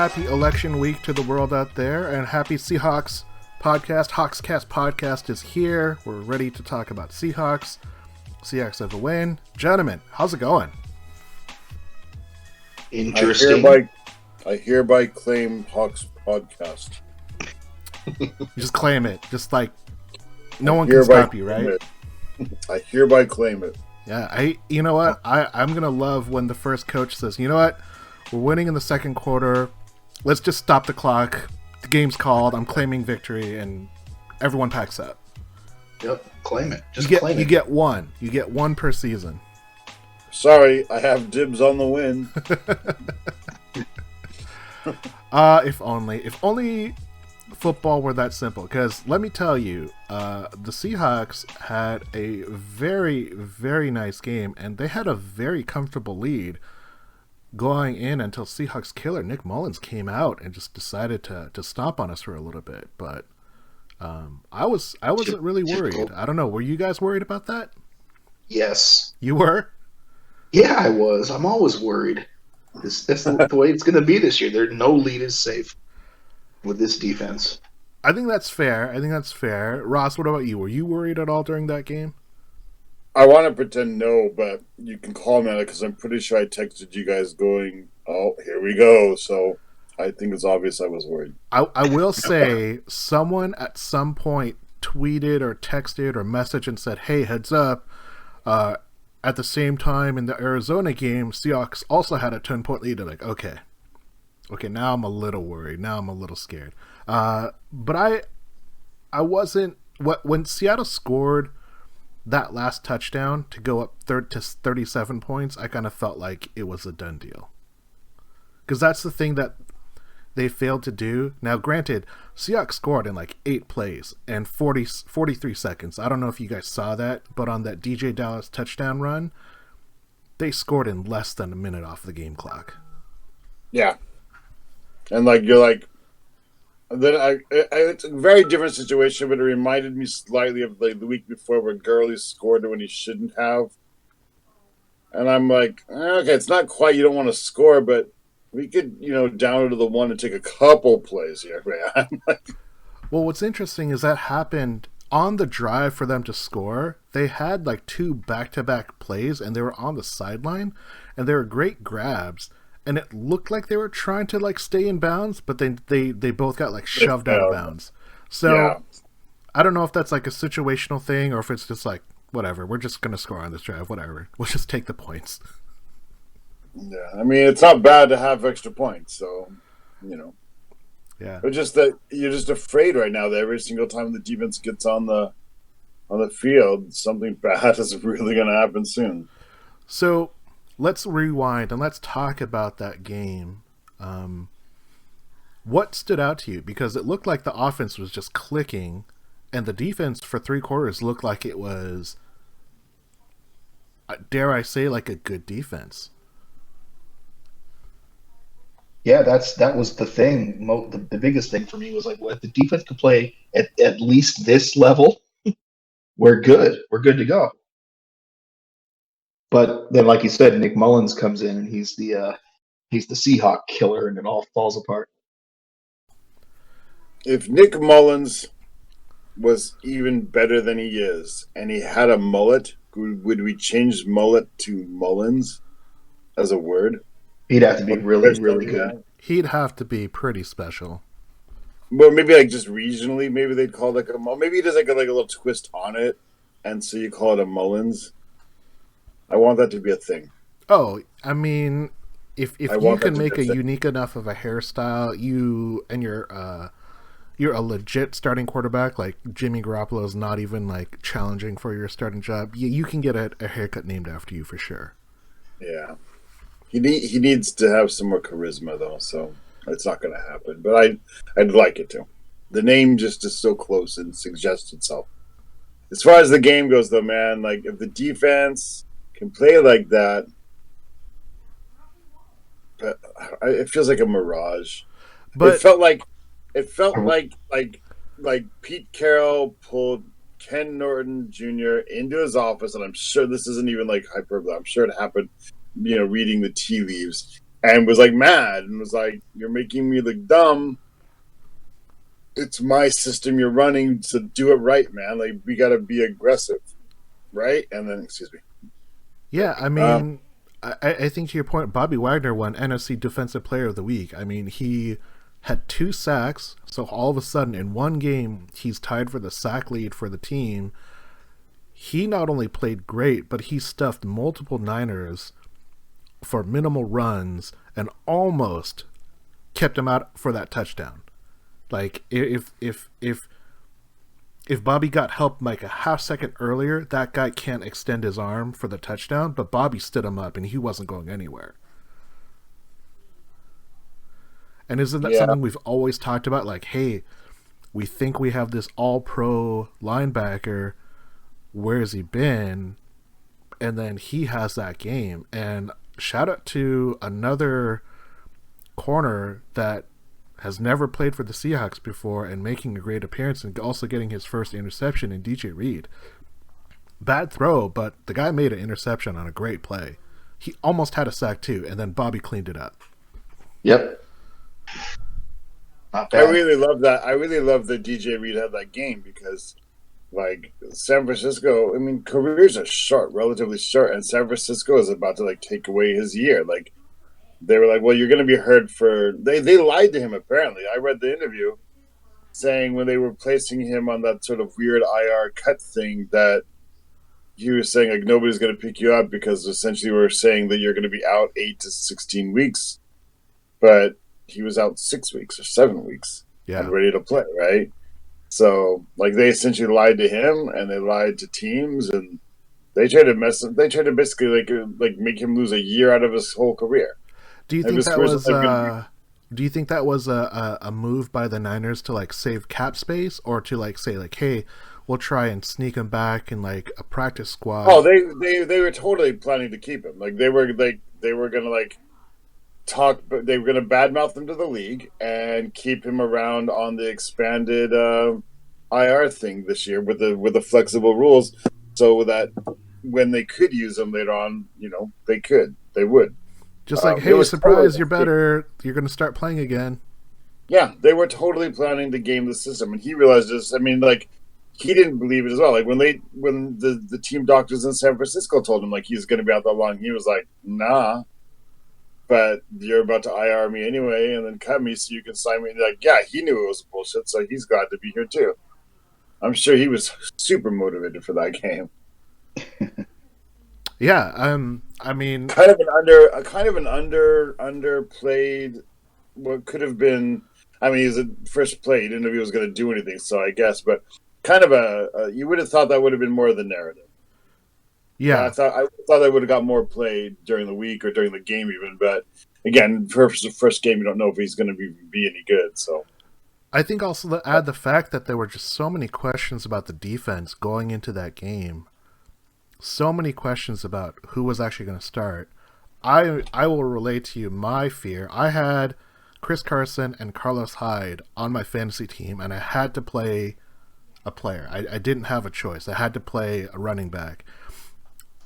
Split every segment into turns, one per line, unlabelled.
happy election week to the world out there, and happy Seahawks podcast. Hawkscast podcast is here. We're ready to talk about Seahawks. Seahawks have a win. Gentlemen, how's it going?
Interesting.
I hereby claim Hawks podcast.
You just claim it. Just like no one can stop you, right?
I hereby claim it.
Yeah, you know what? I'm gonna love when the first coach says, you know what? We're winning in the second quarter. Let's just stop the clock. The game's called. I'm claiming victory, and everyone packs up.
Yep, claim it.
Claim it. You get one. You get one per season.
Sorry, I have dibs on the win.
If only football were that simple. Because let me tell you, the Seahawks had a very, very nice game, and they had a very comfortable lead going in until Seahawks-Killer Nick Mullens came out and just decided to stomp on us for a little bit. But I wasn't really worried. I don't know. Were you guys worried about that?
Yes.
You were?
Yeah, I was. I'm always worried. That's the way it's going to be this year. No lead is safe with this defense.
I think that's fair. Ross, what about you? Were you worried at all during that game?
I want to pretend no, but you can call me on it because I'm pretty sure I texted you guys going, oh, here we go. So I think it's obvious I was worried.
I will say someone at some point tweeted or texted or messaged and said, hey, heads up. At the same time in the Arizona game, Seahawks also had a 10-point lead. I'm like, okay, now I'm a little worried. Now I'm a little scared. But I wasn't. When Seattle scored that last touchdown to go up to 37 points, I kind of felt like it was a done deal. Because that's the thing that they failed to do. Now, granted, Seahawks scored in like 8 plays and 43 seconds. I don't know if you guys saw that, but on that DJ Dallas touchdown run, they scored in less than a minute off the game clock.
Yeah. And it's a very different situation, but it reminded me slightly of the week before where Gurley scored when he shouldn't have. And I'm like, okay, it's not quite you don't want to score, but we could, down to the one and take a couple plays here, man.
Well, what's interesting is that happened on the drive for them to score. They had like 2 back-to-back plays, and they were on the sideline, and they were great grabs. And it looked like they were trying to like stay in bounds, but they both got like shoved out of bounds. So yeah. I don't know if that's like a situational thing or if it's just like, whatever, we're just going to score on this drive, whatever. We'll just take the points.
Yeah, I mean, it's not bad to have extra points, so,
Yeah.
But just that you're just afraid right now that every single time the defense gets on the field, something bad is really going to happen soon.
So let's rewind and let's talk about that game. What stood out to you? Because it looked like the offense was just clicking, and the defense for 3 quarters looked like it was, dare I say, like a good defense.
Yeah, that was the thing. The biggest thing for me was like, well, if the defense could play at least this level, we're good. We're good to go. But then, like you said, Nick Mullens comes in and he's the Seahawk killer, and it all falls apart.
If Nick Mullens was even better than he is, and he had a mullet, would we change mullet to Mullens as a word?
He'd have to be really, really good.
He'd have to be pretty special.
Well, maybe like just regionally, maybe they'd call it like a maybe he does like a little twist on it, and so you call it a Mullens. I want that to be a thing.
Oh, I mean, if you can make a unique enough of a hairstyle, you're a legit starting quarterback. Like Jimmy Garoppolo is not even like challenging for your starting job. You can get a haircut named after you for sure.
Yeah. He needs to have some more charisma, though, so it's not going to happen. But I'd like it to. The name just is so close and suggests itself. As far as the game goes, though, man, like if the defense can play like that, it feels like a mirage. But it felt like Pete Carroll pulled Ken Norton Jr. into his office, and I'm sure this isn't even like hyperbole. I'm sure it happened. Reading the tea leaves, and was like mad and was like, "You're making me look dumb. It's my system you're running, so do it right, man. Like we got to be aggressive, right?" And then, excuse me.
Yeah, I mean, I think to your point, Bobby Wagner won NFC Defensive Player of the Week. I mean, he had 2 sacks, so all of a sudden in one game, he's tied for the sack lead for the team. He not only played great, but he stuffed multiple Niners for minimal runs and almost kept him out for that touchdown. Like if Bobby got help like a half second earlier, that guy can't extend his arm for the touchdown, but Bobby stood him up and he wasn't going anywhere. And isn't that something we've always talked about? Like, hey, we think we have this all-pro linebacker. Where has he been? And then he has that game. And shout out to another corner that has never played for the Seahawks before and making a great appearance and also getting his first interception in DJ Reed. Bad throw, but the guy made an interception on a great play. He almost had a sack too, and then Bobby cleaned it up.
Yep.
I really love that. I really love that DJ Reed had that game because, like, San Francisco, I mean, careers are short, relatively short, and San Francisco is about to, like, take away his year. Like, they were like, well, you're going to be hurt for... They lied to him, apparently. I read the interview saying when they were placing him on that sort of weird IR cut thing that he was saying, like, nobody's going to pick you up because essentially we're saying that you're going to be out 8 to 16 weeks. But he was out 6 weeks or 7 weeks and ready to play, right? So, like, they essentially lied to him and they lied to teams and they tried to basically, like make him lose a year out of his whole career.
Do you think that was a move by the Niners to like save cap space, or to like say like, hey, we'll try and sneak him back in like a practice squad?
Oh, they were totally planning to keep him. Like they were gonna like talk, but they were gonna badmouth him to the league and keep him around on the expanded IR thing this year with the flexible rules, so that when they could use him later on, they would.
Just like, hey, surprise, you're better. You're going to start playing again.
Yeah, they were totally planning to game the system, and he realized this. I mean, like, he didn't believe it as well. Like, when the team doctors in San Francisco told him, like, he's going to be out that long, he was like, nah, but you're about to IR me anyway, and then cut me so you can sign me. And like, yeah, he knew it was bullshit, so he's glad to be here, too. I'm sure he was super motivated for that game.
Yeah, I mean,
kind of an underplayed. What could have been. I mean, he's a first play. He didn't know if he was going to do anything, so I guess. But kind of you would have thought that would have been more of the narrative.
Yeah,
I thought that would have got more played during the week or during the game even. But again, first game, you don't know if he's going to be any good. So
I think also to add the fact that there were just so many questions about the defense going into that game. So many questions about who was actually going to start. I will relate to you my fear. I had Chris Carson and Carlos Hyde on my fantasy team, and I had to play a player. I didn't have a choice. I had to play a running back.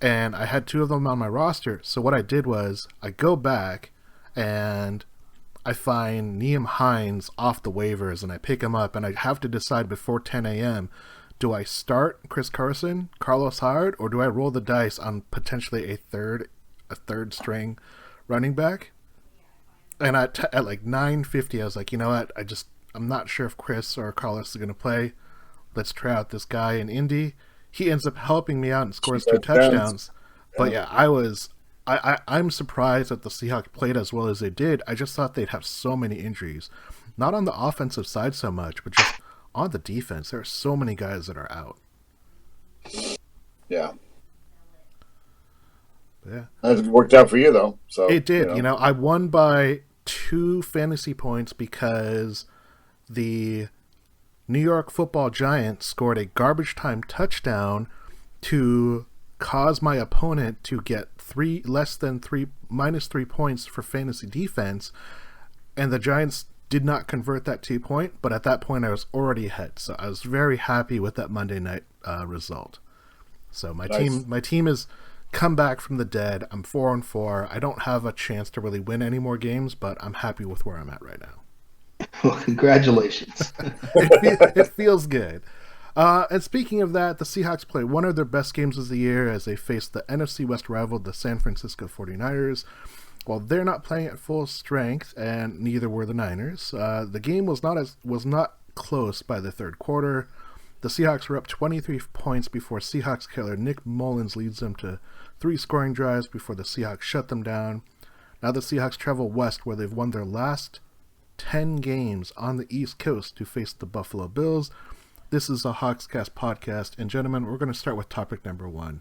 And I had 2 of them on my roster. So what I did was I go back and I find Nyheim Hines off the waivers, and I pick him up, and I have to decide before 10 a.m., do I start Chris Carson, Carlos Hyde, or do I roll the dice on potentially a third string running back? And at like 9:50, I was like, you know what? I'm not sure if Chris or Carlos is going to play. Let's try out this guy in Indy. He ends up helping me out and scores 2 touchdowns. But yeah, I'm surprised that the Seahawks played as well as they did. I just thought they'd have so many injuries, not on the offensive side so much, but just on the defense, there are so many guys that are out.
Yeah.
Yeah.
It worked out for you, though. So
it did. I won by 2 fantasy points because the New York Football Giants scored a garbage time touchdown to cause my opponent to get minus 3 points for fantasy defense, and the Giants did not convert that 2-point, but at that point I was already ahead, so I was very happy with that Monday night result. So my team is come back from the dead. I'm 4-4. I don't have a chance to really win any more games, but I'm happy with where I'm at right now.
Well, congratulations.
It feels good. And speaking of that, the Seahawks play one of their best games of the year as they face the NFC West rival, the San Francisco 49ers. While they're not playing at full strength, and neither were the Niners, the game was not close by the third quarter. The Seahawks were up 23 points before Seahawks-Killer Nick Mullens leads them to 3 scoring drives before the Seahawks shut them down. Now the Seahawks travel west, where they've won their last 10 games on the East Coast to face the Buffalo Bills. This is a Hawkscast podcast, and gentlemen, we're going to start with topic number 1.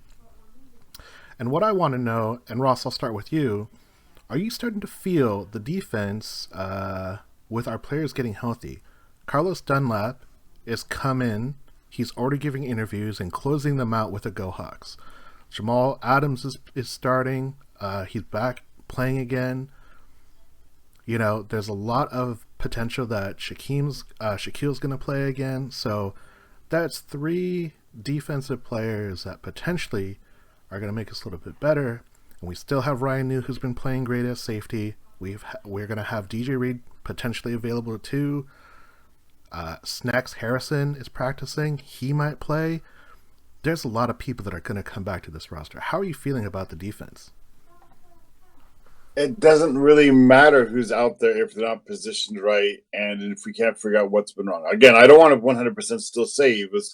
And what I want to know, and Ross, I'll start with you, are you starting to feel the defense with our players getting healthy? Carlos Dunlap is come in. He's already giving interviews and closing them out with a Go Hawks. Jamal Adams is starting. He's back playing again. You know, there's a lot of potential that Shaquille's going to play again. So that's 3 defensive players that potentially are going to make us a little bit better. And we still have Ryan New, who's been playing great at safety. We're going to have DJ Reed potentially available too. Snacks Harrison is practicing. He might play. There's a lot of people that are going to come back to this roster. How are you feeling about the defense?
It doesn't really matter who's out there if they're not positioned right and if we can't figure out what's been wrong. Again, I don't want to 100% still say it was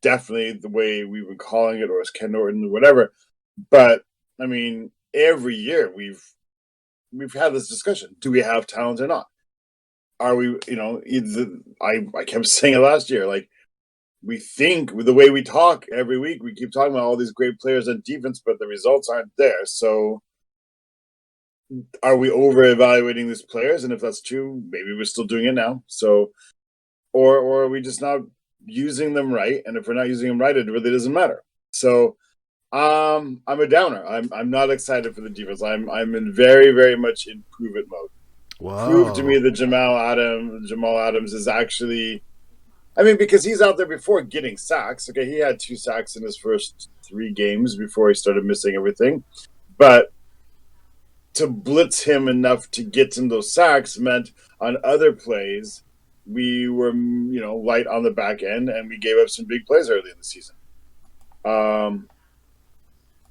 definitely the way we've been calling it, or it's Ken Norton or whatever. But, I mean, every year we've had this discussion. Do we have talent or not? Are we, I kept saying it last year, like, we think with the way we talk every week, we keep talking about all these great players on defense, but the results aren't there. So are we over evaluating these players? And if that's true, maybe we're still doing it now. So, or are we just not using them right? And if we're not using them right, it really doesn't matter. So, I'm a downer. I'm not excited for the defense. I'm in very, very much in prove it mode.
Wow.
Prove to me that Jamal Adams is actually, I mean, because he's out there before getting sacks. Okay, he had 2 sacks in his first 3 games before he started missing everything. But to blitz him enough to get him those sacks meant on other plays we were, light on the back end, and we gave up some big plays early in the season.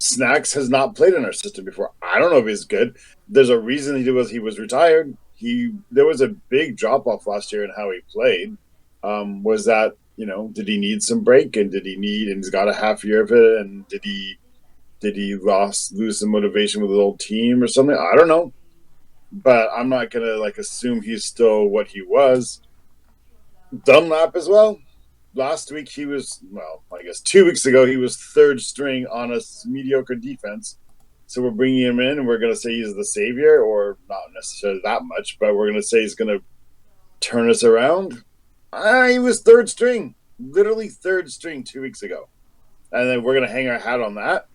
Snacks has not played in our system before. I don't know if he's good. There's a reason he was retired. There was a big drop off last year in how he played. Was that, did he need some break, and and he's got a half year of it, and did he lose some motivation with his old team or something? I don't know. But I'm not gonna assume he's still what he was. Dunlap as well. Last week he was, I guess 2 weeks ago he was 3rd string on a mediocre defense. So we're bringing him in and we're going to say he's the savior, or not necessarily that much, but we're going to say he's going to turn us around. He was 3rd string, literally 3rd string 2 weeks ago. And then we're going to hang our hat on that.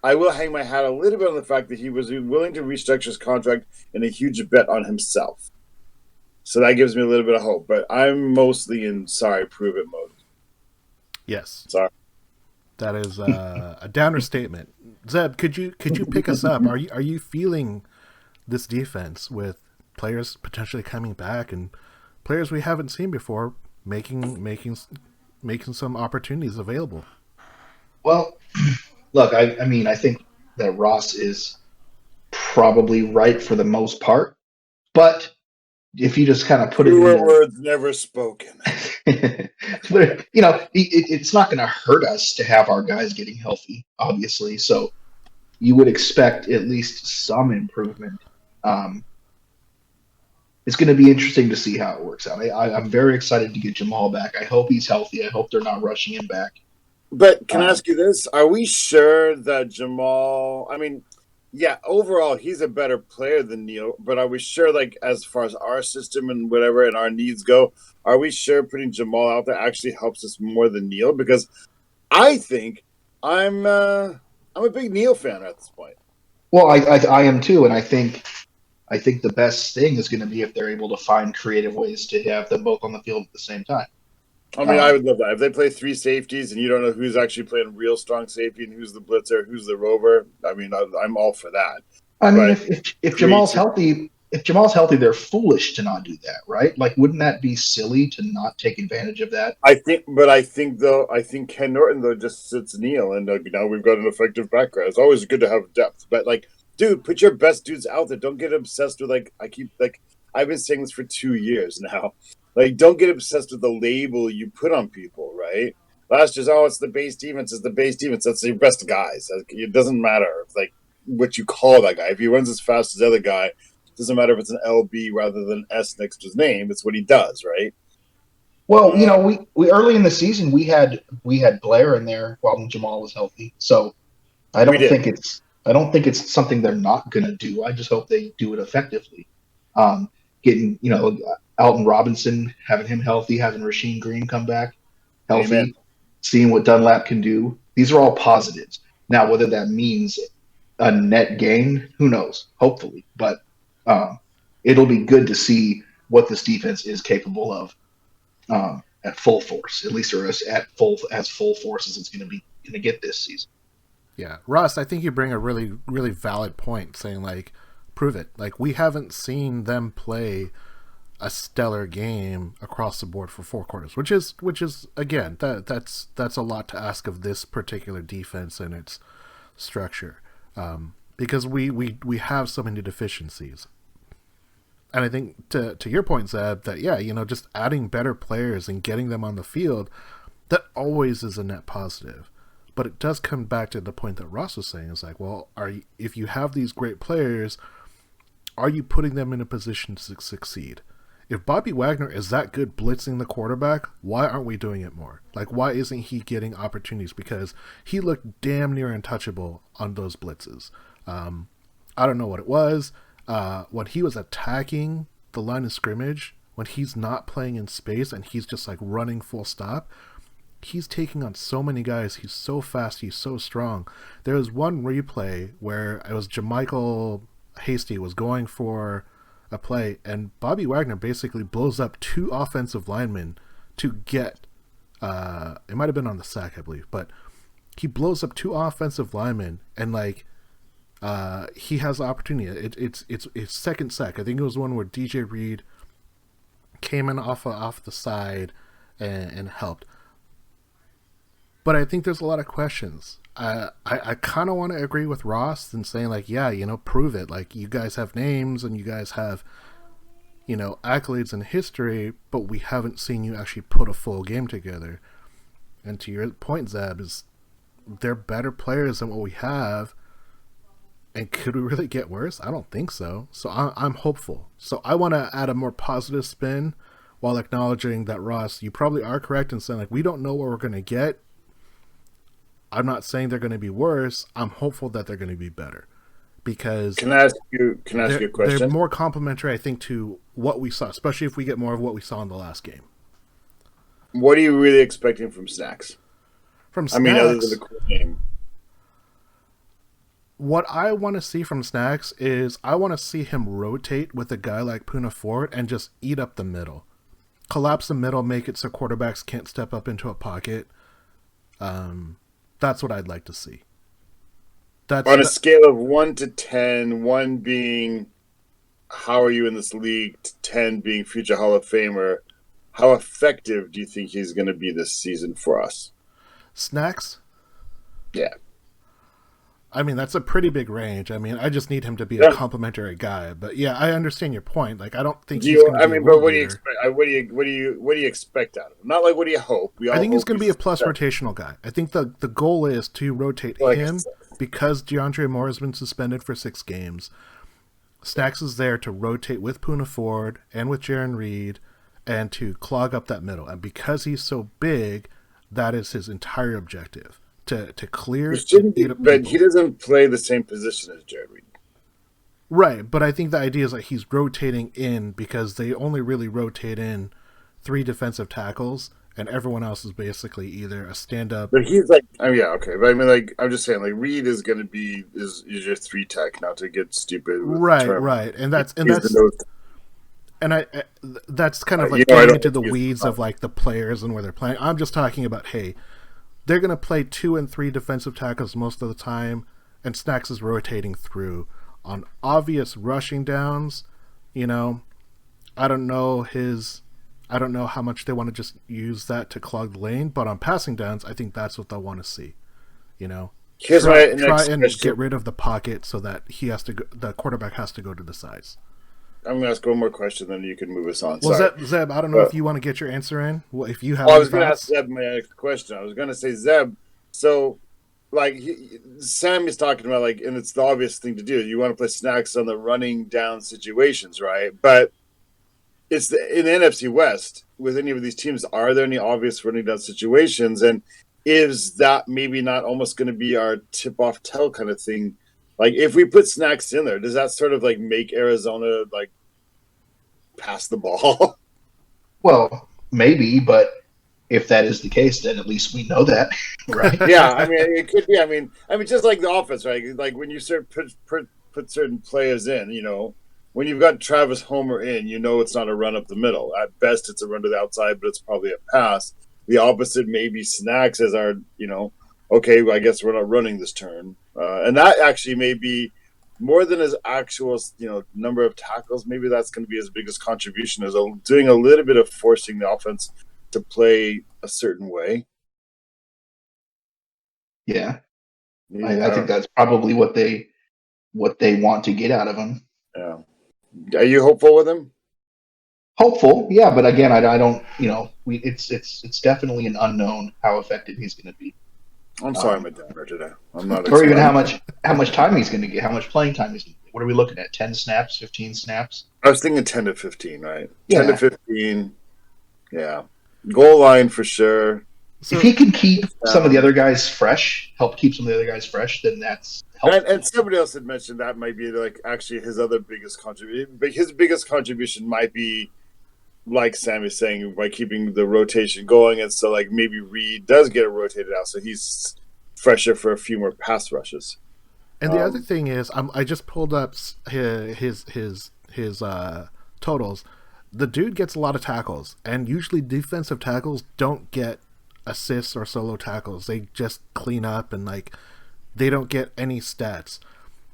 I will hang my hat a little bit on the fact that he was willing to restructure his contract in a huge bet on himself. So that gives me a little bit of hope, but I'm mostly in prove it mode.
Yes.
Sorry.
That is a downer statement. Zeb, could you pick us up? Are you feeling this defense with players potentially coming back and players we haven't seen before making some opportunities available?
Well, look, I mean, I think that Ross is probably right for the most part, but if you just kind of put
Truer words never spoken.
But, it's not going to hurt us to have our guys getting healthy, obviously. So you would expect at least some improvement. It's going to be interesting to see how it works out. I'm very excited to get Jamal back. I hope he's healthy. I hope they're not rushing him back.
But can I ask you this? Are we sure that Jamal, yeah, overall, he's a better player than Neal, but are we sure, as far as our system and whatever and our needs go, are we sure putting Jamal out there actually helps us more than Neal? Because I think I'm a big Neal fan at this point.
Well, I am too, and I think the best thing is going to be if they're able to find creative ways to have them both on the field at the same time.
I mean, I would love that. If they play three safeties and you don't know who's actually playing real strong safety and who's the blitzer, who's the rover, I mean, I'm all for that.
I mean,
But
if Jamal's healthy, they're foolish to not do that, right? Like, wouldn't that be silly to not take advantage of that?
I think Ken Norton though just sits Neil, and now we've got an effective background. It's always good to have depth, but like, dude, put your best dudes out there. Don't get obsessed with I've been saying this for 2 years now. Like, don't get obsessed with the label you put on people, right? Last year's, it's the base defense. It's the base defense. That's your best guys. It doesn't matter like what you call that guy. If he runs as fast as the other guy, it doesn't matter if it's an LB rather than S next to his name. It's what he does, right?
Well, we early in the season we had Blair in there while Jamal was healthy. So I don't think it's something they're not going to do. I just hope they do it effectively. Getting Alton Robinson, having him healthy, having Rasheem Green come back healthy, Amen. Seeing what Dunlap can do. These are all positives. Now, whether that means a net gain, who knows? Hopefully, but it'll be good to see what this defense is capable of at full force, at least, or as full force as it's going to get this season.
Yeah, Russ, I think you bring a really, really valid point, saying like, prove it. Like, we haven't seen them play a stellar game across the board for 4 quarters, which is again that's a lot to ask of this particular defense and its structure, because we have so many deficiencies. And I think to your point, Zeb, that just adding better players and getting them on the field, that always is a net positive. But it does come back to the point that Ross was saying, is like, well, if you have these great players, are you putting them in a position to succeed? If Bobby Wagner is that good blitzing the quarterback, why aren't we doing it more? Like, why isn't he getting opportunities? Because he looked damn near untouchable on those blitzes. I don't know what it was. When he was attacking the line of scrimmage, when he's not playing in space and he's just like running full stop, he's taking on so many guys. He's so fast. He's so strong. There was one replay where it was Jermichael Hasty was going for a play, and Bobby Wagner basically blows up 2 offensive linemen to get it might have been on the sack, I believe, but he blows up 2 offensive linemen, and like he has the opportunity. It's second sack. I think it was one where DJ Reed came in off the side and helped. But I think there's a lot of questions. I kind of want to agree with Ross and saying like, prove it. Like, you guys have names and you guys have, accolades in history, but we haven't seen you actually put a full game together. And to your point, Zeb, is they're better players than what we have. And could we really get worse? I don't think so. So I'm hopeful. So I want to add a more positive spin while acknowledging that, Ross, you probably are correct in saying like, we don't know what we're going to get. I'm not saying they're going to be worse. I'm hopeful that they're going to be better, because
can I ask you a question?
They're more complementary, I think, to what we saw, especially if we get more of what we saw in the last game.
What are you really expecting from Snacks? Other than the cool name.
What I want to see from Snacks is I want to see him rotate with a guy like Poona Ford and just eat up the middle, collapse the middle, make it so quarterbacks can't step up into a pocket. That's what I'd like to see.
On a scale of 1 to 10, 1 being how are you in this league, 10 being future Hall of Famer, how effective do you think he's going to be this season for us?
Snacks?
Yeah.
I mean, that's a pretty big range. I mean, I just need him to be a complimentary guy. But yeah, I understand your point. Like, I don't think he's going to be.
But what do you expect? What do you expect out of him? Not like what do you hope?
I think he's going to be a plus rotational guy. I think the goal is to rotate him because DeAndre Moore has been suspended for 6 games. Snacks is there to rotate with Poona Ford and with Jaron Reed and to clog up that middle. And because he's so big, that is his entire objective. To clear,
but he doesn't play the same position as Jared Reed.
Right, but I think the idea is that he's rotating in because they only really rotate in 3 defensive tackles, and everyone else is basically either a stand-up.
But he's like, okay. But I mean, like, I'm just saying, like, Reed is going to be is your 3 tech, not to get stupid.
Right, and that's that's kind of like
I
getting
don't
into the
think
weeds of like the players and where they're playing. I'm just talking about, hey, they're going to play 2 and 3 defensive tackles most of the time, and Snacks is rotating through on obvious rushing downs. You know, I don't know how much they want to just use that to clog the lane, but on passing downs, I think that's what they'll want to see. You know,
Here's my next
try and
question.
get rid of the pocket so that the quarterback has to go to the sides.
I'm going to ask one more question, then you can move us on.
Well,
Sorry.
Zeb, I don't know if you want to get your answer in. Well, if you have,
I was going to ask Zeb my next question. I was going to say, Zeb, so like Sam is talking about, like, and it's the obvious thing to do. You want to play Snacks on the running down situations, right? But it's in the NFC West with any of these teams. Are there any obvious running down situations? And is that maybe not almost going to be our tip-off tell kind of thing? Like, if we put Snacks in there, does that sort of like make Arizona like pass the ball?
Well, maybe, but if that is the case, then at least we know that, right?
Yeah, I mean, it could be. I mean, just like the offense, right? Like when you start put certain players in, you know, when you've got Travis Homer in, you know, it's not a run up the middle. At best, it's a run to the outside, but it's probably a pass. The opposite may be Snacks as our, you know, okay, well, I guess we're not running this turn. And that actually may be more than his actual, you know, number of tackles. Maybe that's going to be his biggest contribution, is doing a little bit of forcing the offense to play a certain way.
Yeah. I think that's probably what they want to get out of him.
Yeah. Are you hopeful with him?
Hopeful, yeah, but again, I don't, you know, it's definitely an unknown how effective he's going to be.
I'm sorry, I'm a downer today. I'm not.
Or even how much time he's going to get, how much playing time he's going to get. What are we looking at? 10 snaps, 15 snaps?
I was thinking 10 to 15, right?
Yeah.
10 to 15. Yeah. Goal line for sure.
So, if he can keep some of the other guys fresh, help keep some of the other guys fresh, then that's helpful.
And somebody else had mentioned that might be like actually his other biggest contribution. But his biggest contribution might be, like Sam is saying, by keeping the rotation going. And so like maybe Reed does get rotated out, so he's fresher for a few more pass rushes.
And the other thing is, I just pulled up his totals. The dude gets a lot of tackles, and usually defensive tackles don't get assists or solo tackles. They just clean up, and like they don't get any stats.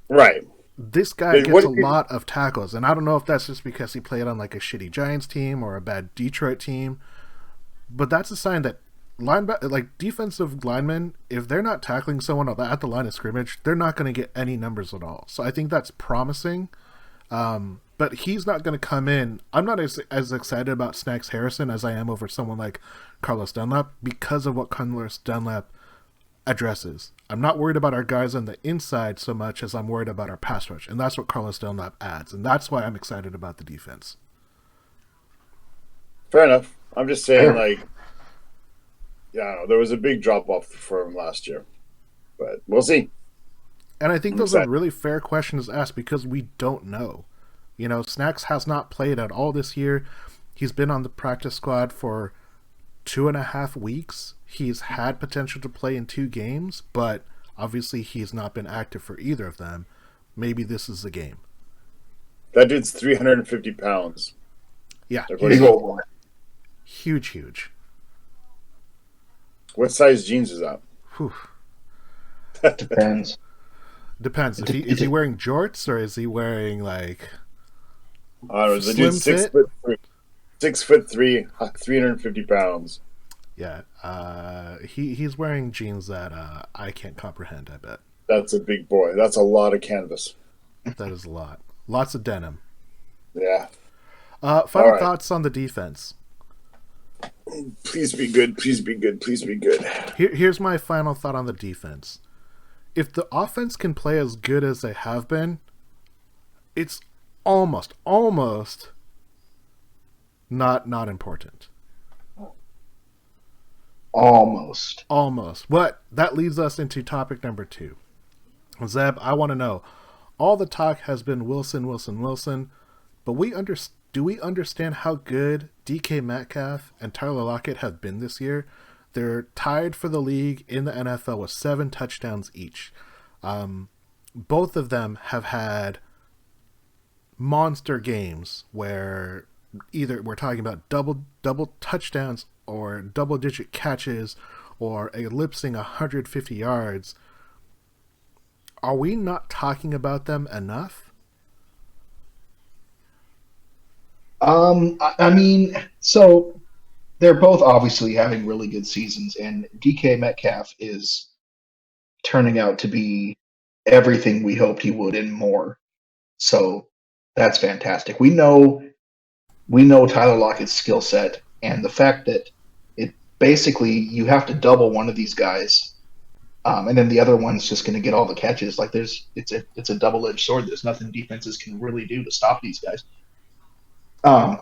Right.
This guy gets a lot of tackles, and I don't know if that's just because he played on like a shitty Giants team or a bad Detroit team, but that's a sign that defensive linemen, if they're not tackling someone at the line of scrimmage, they're not going to get any numbers at all. So I think that's promising. But he's not going to come in. I'm not as excited about Snacks Harrison as I am over someone like Carlos Dunlap because of what Carlos Dunlap addresses. I'm not worried about our guys on the inside so much as I'm worried about our pass rush, and that's what Carlos Dunlap adds, and that's why I'm excited about the defense.
Fair enough. I'm just saying, like, yeah, there was a big drop-off for him last year, but we'll see.
And I think those are really fair questions to ask because we don't know. You know, Snacks has not played at all this year. He's been on the practice squad for 2.5 weeks. He's had potential to play in 2 games, but obviously he's not been active for either of them. Maybe this is the game.
That dude's 350 pounds.
Yeah.
Big old one.
Huge.
What size jeans is that?
Whew.
Depends.
Is he wearing jorts or is he wearing like
I don't know. The dude's 6'3", 6'3", 350 pounds.
Yeah. He's wearing jeans that I can't comprehend, I bet.
That's a big boy. That's a lot of canvas.
That is a lot. Lots of denim.
Yeah.
Final thoughts on the defense.
Please be good. Please be good. Please be good.
Here's my final thought on the defense. If the offense can play as good as they have been, it's almost not important.
Almost.
But that leads us into topic number 2. Zeb, I want to know, all the talk has been Wilson, but do we understand how good DK Metcalf and Tyler Lockett have been this year? They're tied for the league in the NFL with 7 touchdowns each. Both of them have had monster games where either we're talking about double touchdowns or double digit catches or ellipsing 150 yards, are we not talking about them enough?
I mean, so they're both obviously having really good seasons, and DK Metcalf is turning out to be everything we hoped he would and more. So that's fantastic. We know Tyler Lockett's skill set, and the fact that it basically you have to double one of these guys, and then the other one's just going to get all the catches. Like it's a double-edged sword. There's nothing defenses can really do to stop these guys. Um,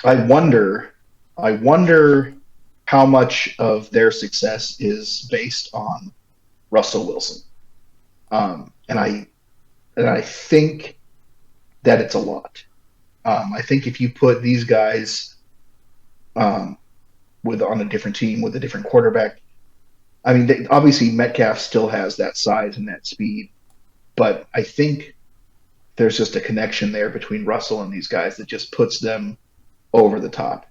I wonder how much of their success is based on Russell Wilson. And I think that it's a lot. I think if you put these guys with on a different team with a different quarterback, I mean, obviously Metcalf still has that size and that speed, but I think there's just a connection there between Russell and these guys that just puts them over the top.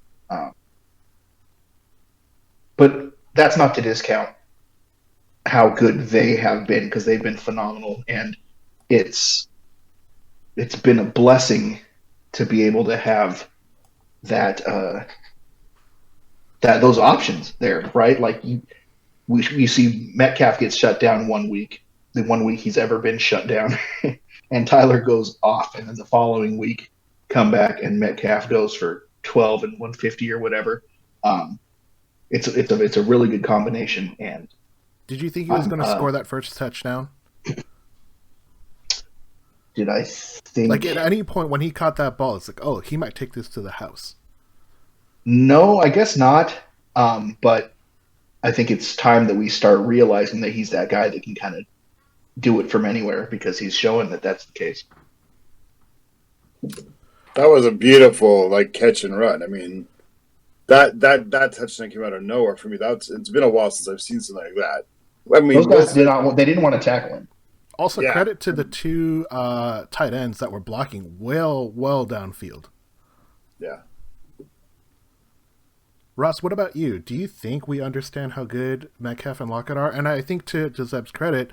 But that's not to discount how good they have been, because they've been phenomenal, and it's been a blessing to be able to have that those options there, right? Like we see Metcalf gets shut down one week, the one week he's ever been shut down, and Tyler goes off, and then the following week come back and Metcalf goes for 12 and 150 or whatever. It's a really good combination. And
did you think he was going to score that first touchdown?
Did I think,
like, at any point when he caught that ball, it's like, oh, he might take this to the house?
No, I guess not. But I think it's time that we start realizing that he's that guy that can kind of do it from anywhere, because he's showing that that's the case.
That was a beautiful catch and run. I mean, that touchdown came out of nowhere for me. It's been a while since I've seen something like that. I mean,
those guys didn't want to tackle him.
Also, credit to the two tight ends that were blocking well downfield.
Yeah.
Ross, what about you? Do you think we understand how good Metcalf and Lockett are? And I think to Zeb's credit,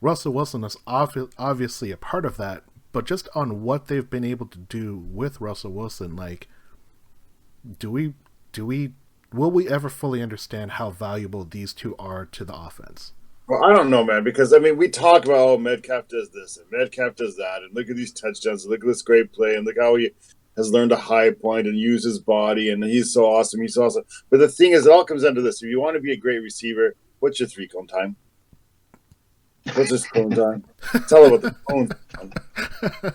Russell Wilson is obviously a part of that, but just on what they've been able to do with Russell Wilson, like, will we ever fully understand how valuable these two are to the offense?
Well, I don't know, man, because, I mean, we talk about, Metcalf does this and Metcalf does that, and look at these touchdowns, and look at this great play, and look how he has learned to high point and use his body, and he's so awesome. But the thing is, it all comes down to this. If you want to be a great receiver, what's your 3-cone time? What's his cone time? Tell about the cone time.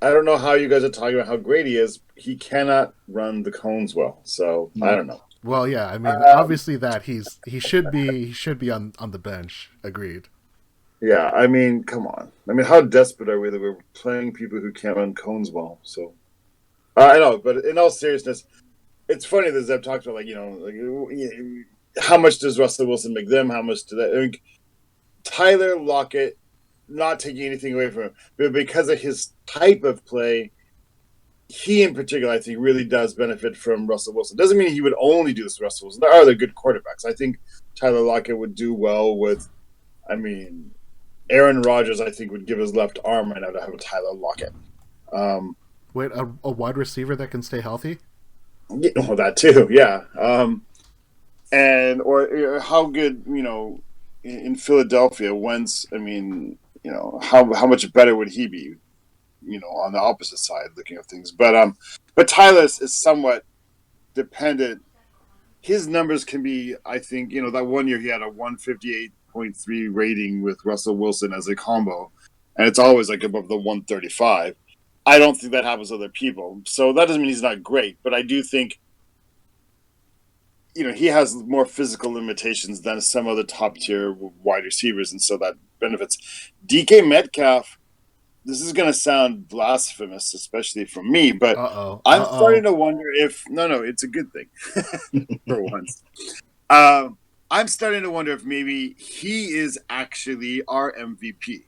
I don't know how you guys are talking about how great he is. He cannot run the cones well, so I don't know.
Well, yeah, I mean, obviously that he should be on the bench. Agreed.
Yeah, I mean, come on. I mean, how desperate are we that we're playing people who can't run cones well? So I know, but in all seriousness, it's funny that Zeb talked about how much does Russell Wilson make them? How much do that? I mean, Tyler Lockett, not taking anything away from him, but because of his type of play, he in particular, I think, really does benefit from Russell Wilson. Doesn't mean he would only do this with Russell Wilson. There are other good quarterbacks. I think Tyler Lockett would do well with, Aaron Rodgers, I think, would give his left arm right now to have a Tyler Lockett.
Wait, a wide receiver that can stay healthy?
Yeah, well, that too, yeah. Or how good, in Philadelphia, Wentz, how much better would he be, on the opposite side, looking at things. But Tyler is somewhat dependent. His numbers can be, I think, that one year he had a 158.3 rating with Russell Wilson as a combo, and it's always above the 135. I don't think that happens to other people. So that doesn't mean he's not great, but I do think, he has more physical limitations than some other top-tier wide receivers, and so that benefits. DK Metcalf, this is going to sound blasphemous, especially from me, but I'm starting to wonder if – no, it's a good thing for once. I'm starting to wonder if maybe he is actually our MVP.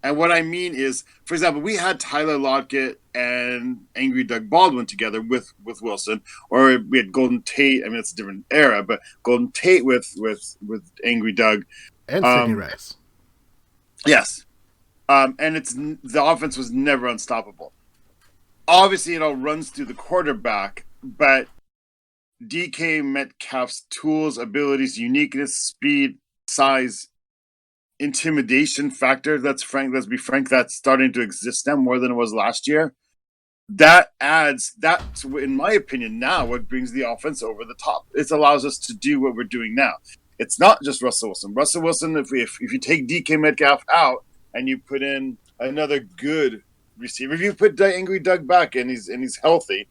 And what I mean is, for example, we had Tyler Lockett and Angry Doug Baldwin together with Wilson, or we had Golden Tate. I mean, it's a different era, but Golden Tate with Angry Doug
and Sidney Rice.
Yes, and the offense was never unstoppable. Obviously, it all runs through the quarterback, but DK Metcalf's tools, abilities, uniqueness, speed, size, intimidation factor, let's be frank, that's starting to exist now more than it was last year. That's, in my opinion, now what brings the offense over the top. It allows us to do what we're doing now. It's not just Russell Wilson. Russell Wilson, if you take DK Metcalf out and you put in another good receiver, if you put Angry Doug back and he's healthy,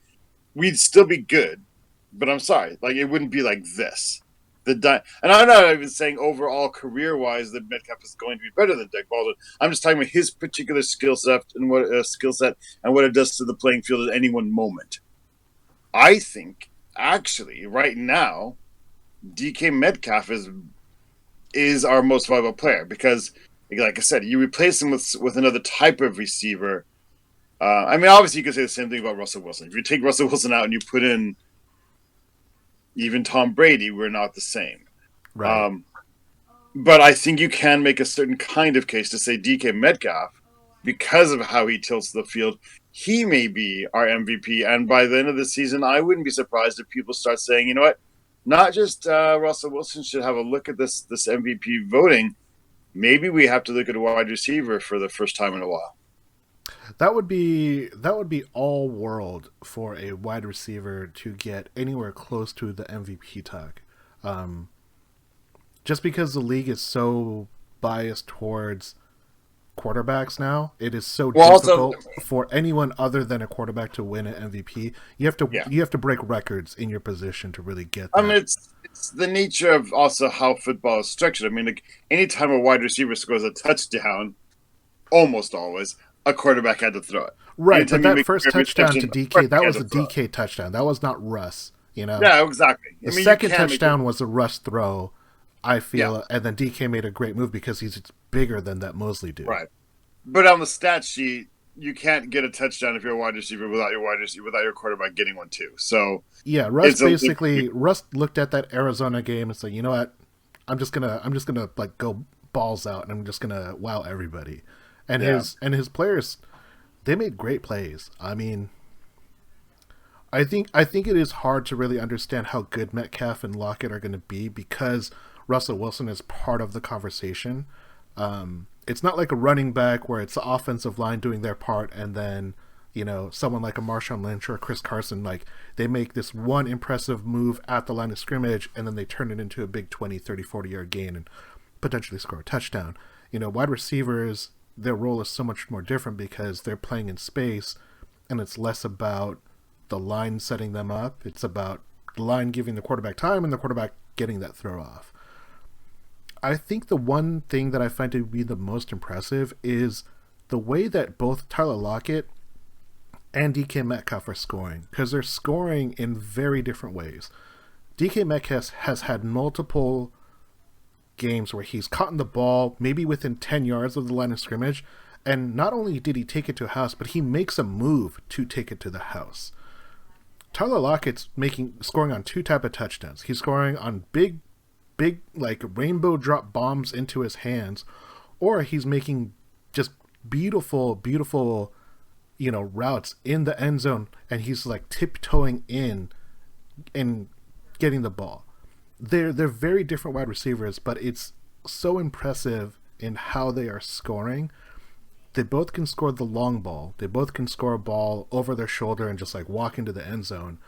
we'd still be good. But I'm sorry, like it wouldn't be like this. And I'm not even saying overall career-wise that Metcalf is going to be better than Doug Baldwin. I'm just talking about his particular skill set and what it does to the playing field at any one moment. I think actually right now, DK Metcalf is our most valuable player because, like I said, you replace him with another type of receiver. I mean, obviously you could say the same thing about Russell Wilson. If you take Russell Wilson out and you put in even Tom Brady, we're not the same.
Right.
But I think you can make a certain kind of case to say DK Metcalf, because of how he tilts the field, he may be our MVP. And by the end of the season, I wouldn't be surprised if people start saying, you know what, not just Russell Wilson should have a look at this MVP voting. Maybe we have to look at a wide receiver for the first time in a while.
That would be all world for a wide receiver to get anywhere close to the MVP talk. Just because the league is so biased towards quarterbacks now, it is so difficult for anyone other than a quarterback to win an MVP. You have to break records in your position to really get that.
I mean, it's the nature of also how football is structured. I mean, like anytime a wide receiver scores a touchdown, almost always a quarterback had to throw it.
Right,
Anytime
but that first touchdown to DK, that was a DK touchdown. That was not Russ, you know?
Yeah, exactly.
The second touchdown was a Russ throw, I feel, and then DK made a great move because he's bigger than that Mosley dude.
Right. But on the stat sheet, you can't get a touchdown if you're a wide receiver without your quarterback getting one too. So
yeah, Russ looked at that Arizona game and said, you know what? I'm just gonna like go balls out and I'm just gonna wow everybody. And his players, they made great plays. I mean, I think it is hard to really understand how good Metcalf and Lockett are going to be because Russell Wilson is part of the conversation. It's not like a running back where it's the offensive line doing their part and then, you know, someone like a Marshawn Lynch or Chris Carson, like they make this one impressive move at the line of scrimmage and then they turn it into a big 20, 30, 40-yard gain and potentially score a touchdown. You know, wide receivers, their role is so much more different because they're playing in space and it's less about the line setting them up. It's about the line giving the quarterback time and the quarterback getting that throw off. I think the one thing that I find to be the most impressive is the way that both Tyler Lockett and DK Metcalf are scoring, because they're scoring in very different ways. DK Metcalf has had multiple games where he's caught in the ball maybe within 10 yards of the line of scrimmage, and not only did he take it to a house, but he makes a move to take it to the house. Tyler Lockett's scoring on two type of touchdowns. He's scoring on big like rainbow drop bombs into his hands, or he's making just beautiful you know, routes in the end zone and he's like tiptoeing in and getting the ball. They're very different wide receivers, but it's so impressive in how they are scoring. They both can score the long ball. They both can score a ball over their shoulder and just like walk into the end zone.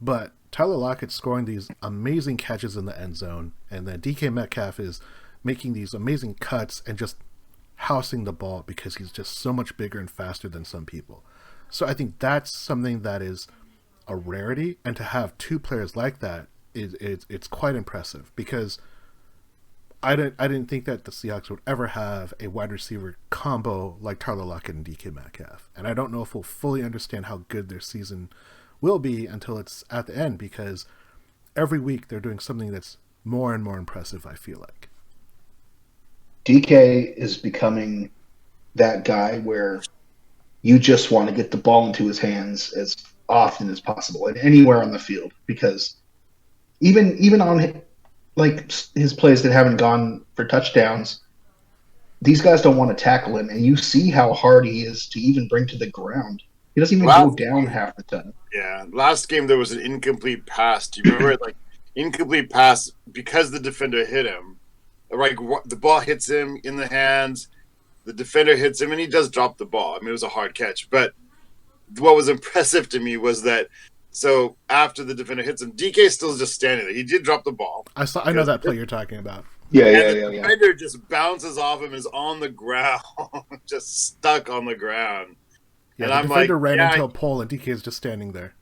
But Tyler Lockett's scoring these amazing catches in the end zone, and then DK Metcalf is making these amazing cuts and just housing the ball because he's just so much bigger and faster than some people. So I think that's something that is a rarity, and to have two players like that it's quite impressive because I didn't think that the Seahawks would ever have a wide receiver combo like Tyler Lockett and DK Metcalf. And I don't know if we'll fully understand how good their season will be until it's at the end, because every week they're doing something that's more and more impressive, I feel like.
DK is becoming that guy where you just want to get the ball into his hands as often as possible and anywhere on the field, because even on like his plays that haven't gone for touchdowns, these guys don't want to tackle him, and you see how hard he is to even bring to the ground. He doesn't even go down half the time.
Yeah, last game there was an incomplete pass. Do you remember it? Like incomplete pass because the defender hit him. Like the ball hits him in the hands, the defender hits him, and he does drop the ball. I mean, it was a hard catch. But what was impressive to me was that so after the defender hits him, DK still just standing there. He did drop the ball.
I know that play you're talking about.
Yeah.
The defender just bounces off him, is on the ground, just stuck on the ground.
Yeah,
and
the
I'm
defender
like,
ran into a pole, and DK is just standing there.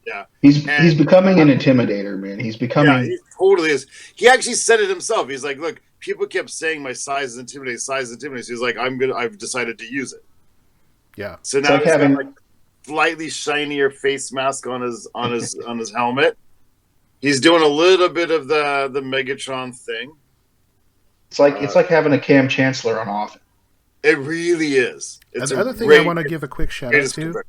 Yeah,
he's becoming an intimidator, man. He's becoming.
Yeah, he totally is. He actually said it himself. He's like, "Look, people kept saying my size is intimidating, size is intimidating." So he's like, I've decided to use it.
Yeah.
So now he's got like slightly shinier face mask on his on his helmet. He's doing a little bit of the Megatron thing.
It's like having a Cam Chancellor on offense.
It really is. It's
the other thing I want to give a quick shout out to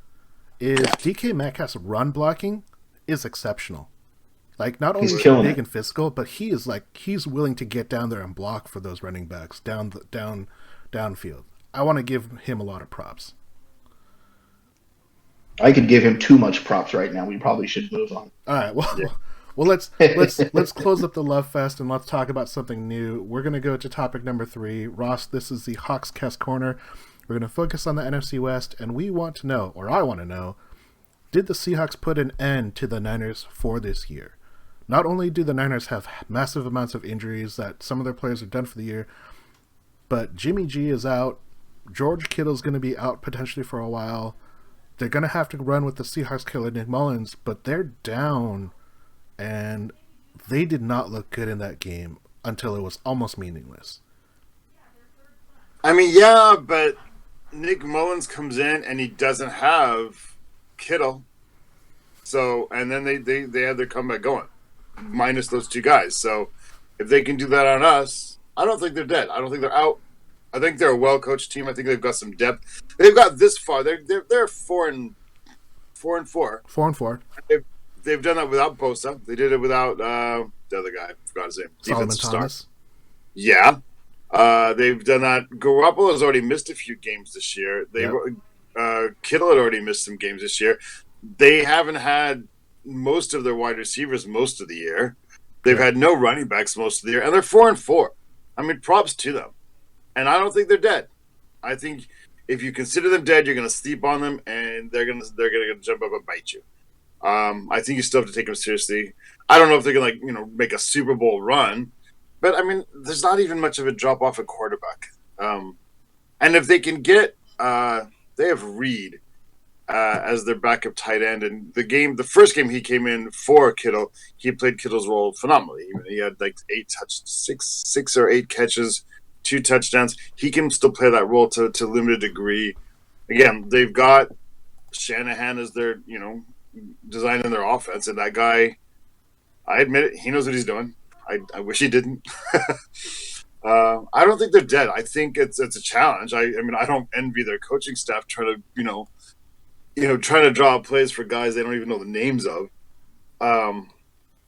is DK Metcalf's run blocking is exceptional. Like, not only is he big and physical, but he's willing to get down there and block for those running backs downfield. I want to give him a lot of props.
I could give him too much props right now. We probably should move on.
All right. Well, let's close up the love fest and let's talk about something new. We're going to go to topic number 3. Ross, this is the Hawks Cast Corner. We're going to focus on the NFC West, and we want to know, or I want to know, did the Seahawks put an end to the Niners for this year? Not only do the Niners have massive amounts of injuries that some of their players are done for the year, but Jimmy G is out. George Kittle's going to be out potentially for a while. They're going to have to run with the Seahawks-Killer Nick Mullens, but they're down, and they did not look good in that game until it was almost meaningless.
I mean, yeah, but Nick Mullens comes in and he doesn't have Kittle. So, and then they had their comeback going, minus those two guys. So, if they can do that on us, I don't think they're dead. I don't think they're out. I think they're a well-coached team. I think they've got some depth. They've got this far. They're 4-4.
4-4.
They've done that without Bosa. They did it without the other guy. I forgot his name.
Solomon Thomas.
Yeah. They've done that. Garoppolo has already missed a few games this year. Kittle had already missed some games this year. They haven't had most of their wide receivers most of the year. They've had no running backs most of the year, and they're 4-4. I mean, props to them. And I don't think they're dead. I think if you consider them dead, you're going to sleep on them, and they're going to jump up and bite you. I think you still have to take them seriously. I don't know if they're going to make a Super Bowl run, but I mean, there's not even much of a drop off at quarterback. And if they can get, they have Reed as their backup tight end, and the first game he came in for Kittle, he played Kittle's role phenomenally. He had like 6 or 8 catches, 2 touchdowns. He can still play that role to a limited degree. Again, they've got Shanahan as their, designing their offense, and that guy, I admit it, he knows what he's doing. I wish he didn't. I don't think they're dead. I think it's a challenge. I mean, I don't envy their coaching staff trying to, trying to draw plays for guys they don't even know the names of.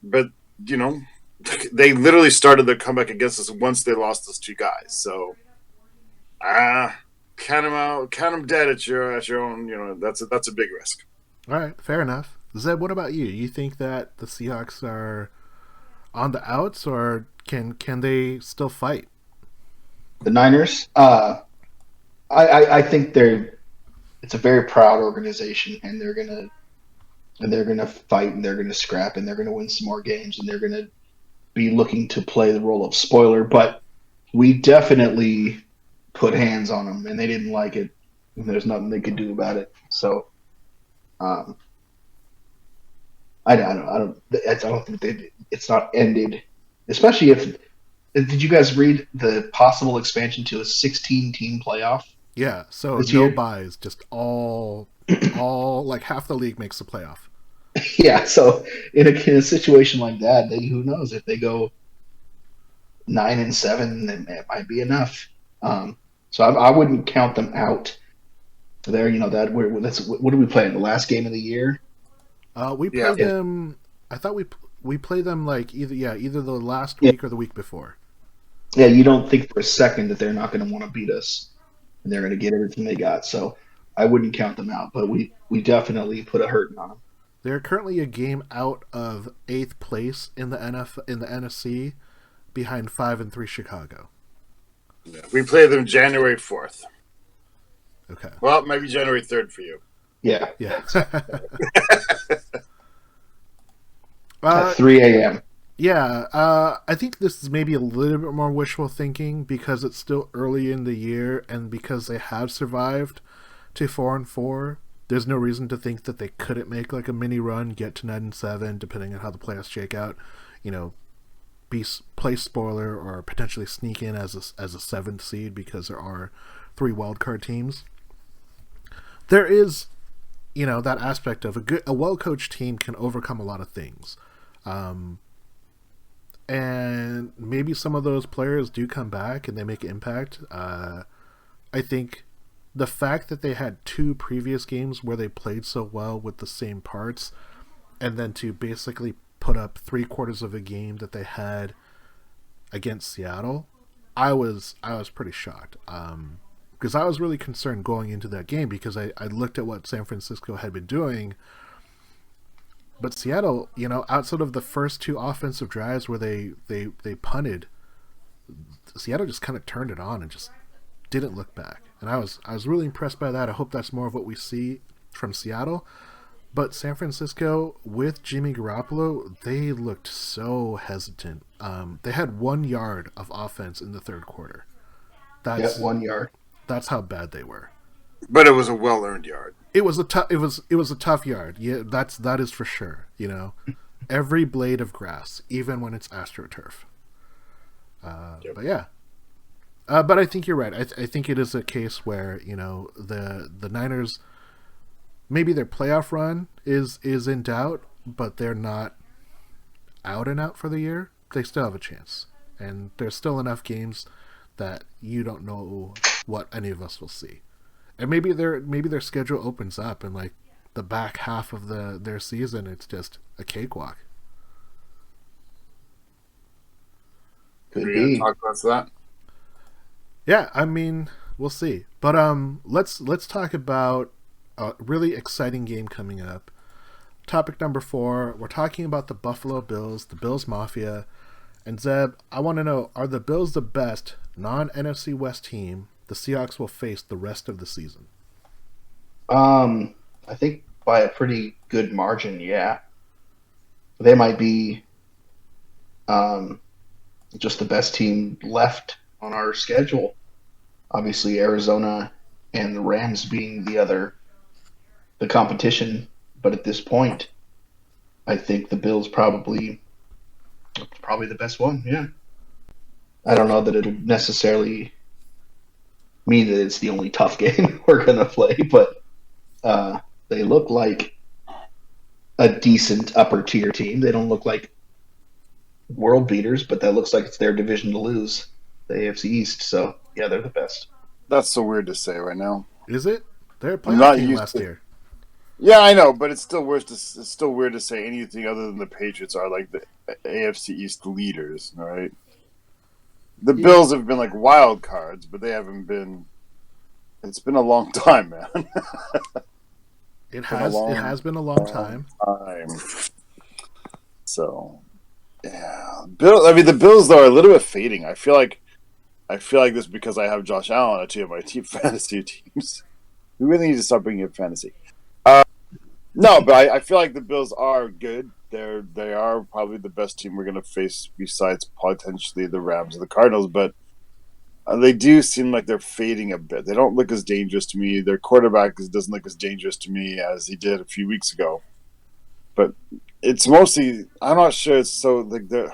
But they literally started their comeback against us once they lost those 2 guys. So, count them out, count them dead at your own. That's a big risk.
All right, fair enough. Zeb, what about you? You think that the Seahawks are on the outs, or can they still fight?
The Niners, I think it's a very proud organization, and they're gonna fight, and they're gonna scrap, and they're gonna win some more games, and they're gonna be looking to play the role of spoiler. But we definitely put hands on them, and they didn't like it, and there's nothing they could do about it. So, I don't think it's not ended, especially if. Did you guys read the possible expansion to a 16-team playoff?
Yeah, so no buys, just all like half the league makes the playoff.
Yeah, so in a situation like that, who knows if they go 9-7, then it might be enough. So I wouldn't count them out. There, what did we play in the last game of the year?
We
Yeah.
played them. I thought we played them like either the last
Yeah.
week or the week before.
Yeah, you don't think for a second that they're not going to want to beat us, and they're going to get everything they got. So I wouldn't count them out, but we definitely put a hurting on them.
They're currently a game out of 8th place in the NFC, behind 5-3 Chicago.
Yeah. We play them January 4th.
Okay.
Well, maybe January 3rd for you.
Yeah.
Yeah.
At 3 a.m.
Yeah, I think this is maybe a little bit more wishful thinking because it's still early in the year and because they have survived to 4-4. There's no reason to think that they couldn't make like a mini run, get to 9-7, depending on how the playoffs shake out. Play spoiler or potentially sneak in as a 7th seed because there are 3 wildcard teams. There is, that aspect of a well-coached team can overcome a lot of things. And maybe some of those players do come back and they make an impact. I think the fact that they had 2 previous games where they played so well with the same parts, and then to basically put up 3/4 of a game that they had against Seattle, I was pretty shocked. Because I was really concerned going into that game because I looked at what San Francisco had been doing. But Seattle, outside of the first 2 offensive drives where they punted, Seattle just kind of turned it on and just didn't look back. And I was really impressed by that. I hope that's more of what we see from Seattle. But San Francisco, with Jimmy Garoppolo, they looked so hesitant. They had 1 yard of offense in the 3rd quarter. That's
1 yard.
That's how bad they were.
But it was a well-earned yard.
It was a tough yard. Yeah, that is for sure. Every blade of grass, even when it's AstroTurf.
Yep.
But yeah. But I think you're right. I think it is a case where the Niners, maybe their playoff run is in doubt, but they're not out and out for the year. They still have a chance, and there's still enough games that you don't know what any of us will see. And maybe their schedule opens up and like the back half of their season it's just a cakewalk.
Could
We're gonna
be.
talk about that.
Yeah, I mean, we'll see. But let's talk about a really exciting game coming up. Topic number 4, we're talking about the Buffalo Bills, the Bills Mafia. And Zeb, I want to know, are the Bills the best non-NFC West team the Seahawks will face the rest of the season?
I think by a pretty good margin, yeah. They might be just the best team left on our schedule. Obviously, Arizona and the Rams being the competition. But at this point, I think the Bills probably the best one, yeah. I don't know that it'll necessarily mean that it's the only tough game we're going to play, but they look like a decent upper tier team. They don't look like world beaters, but that looks like it's their division to lose, the AFC East. So, yeah, they're the best.
That's so weird to say right now.
Is it? They're a
I'm not
playoff team
used
last
to-
year.
Yeah, I know, but it's still weird to say anything other than the Patriots are like the AFC East leaders, right? The Bills have been like wild cards, but they haven't been. It's been a long time, man.
It has been a long time.
So, yeah, the Bills though are a little bit fading. I feel like this because I have Josh Allen on 2 of my fantasy teams. We really need to start bringing up fantasy. No, but I feel like the Bills are good. They are probably the best team we're going to face besides potentially the Rams and the Cardinals. But they do seem like they're fading a bit. They don't look as dangerous to me. Their quarterback doesn't look as dangerous to me as he did a few weeks ago. But it's mostly, I'm not sure. It's so like they're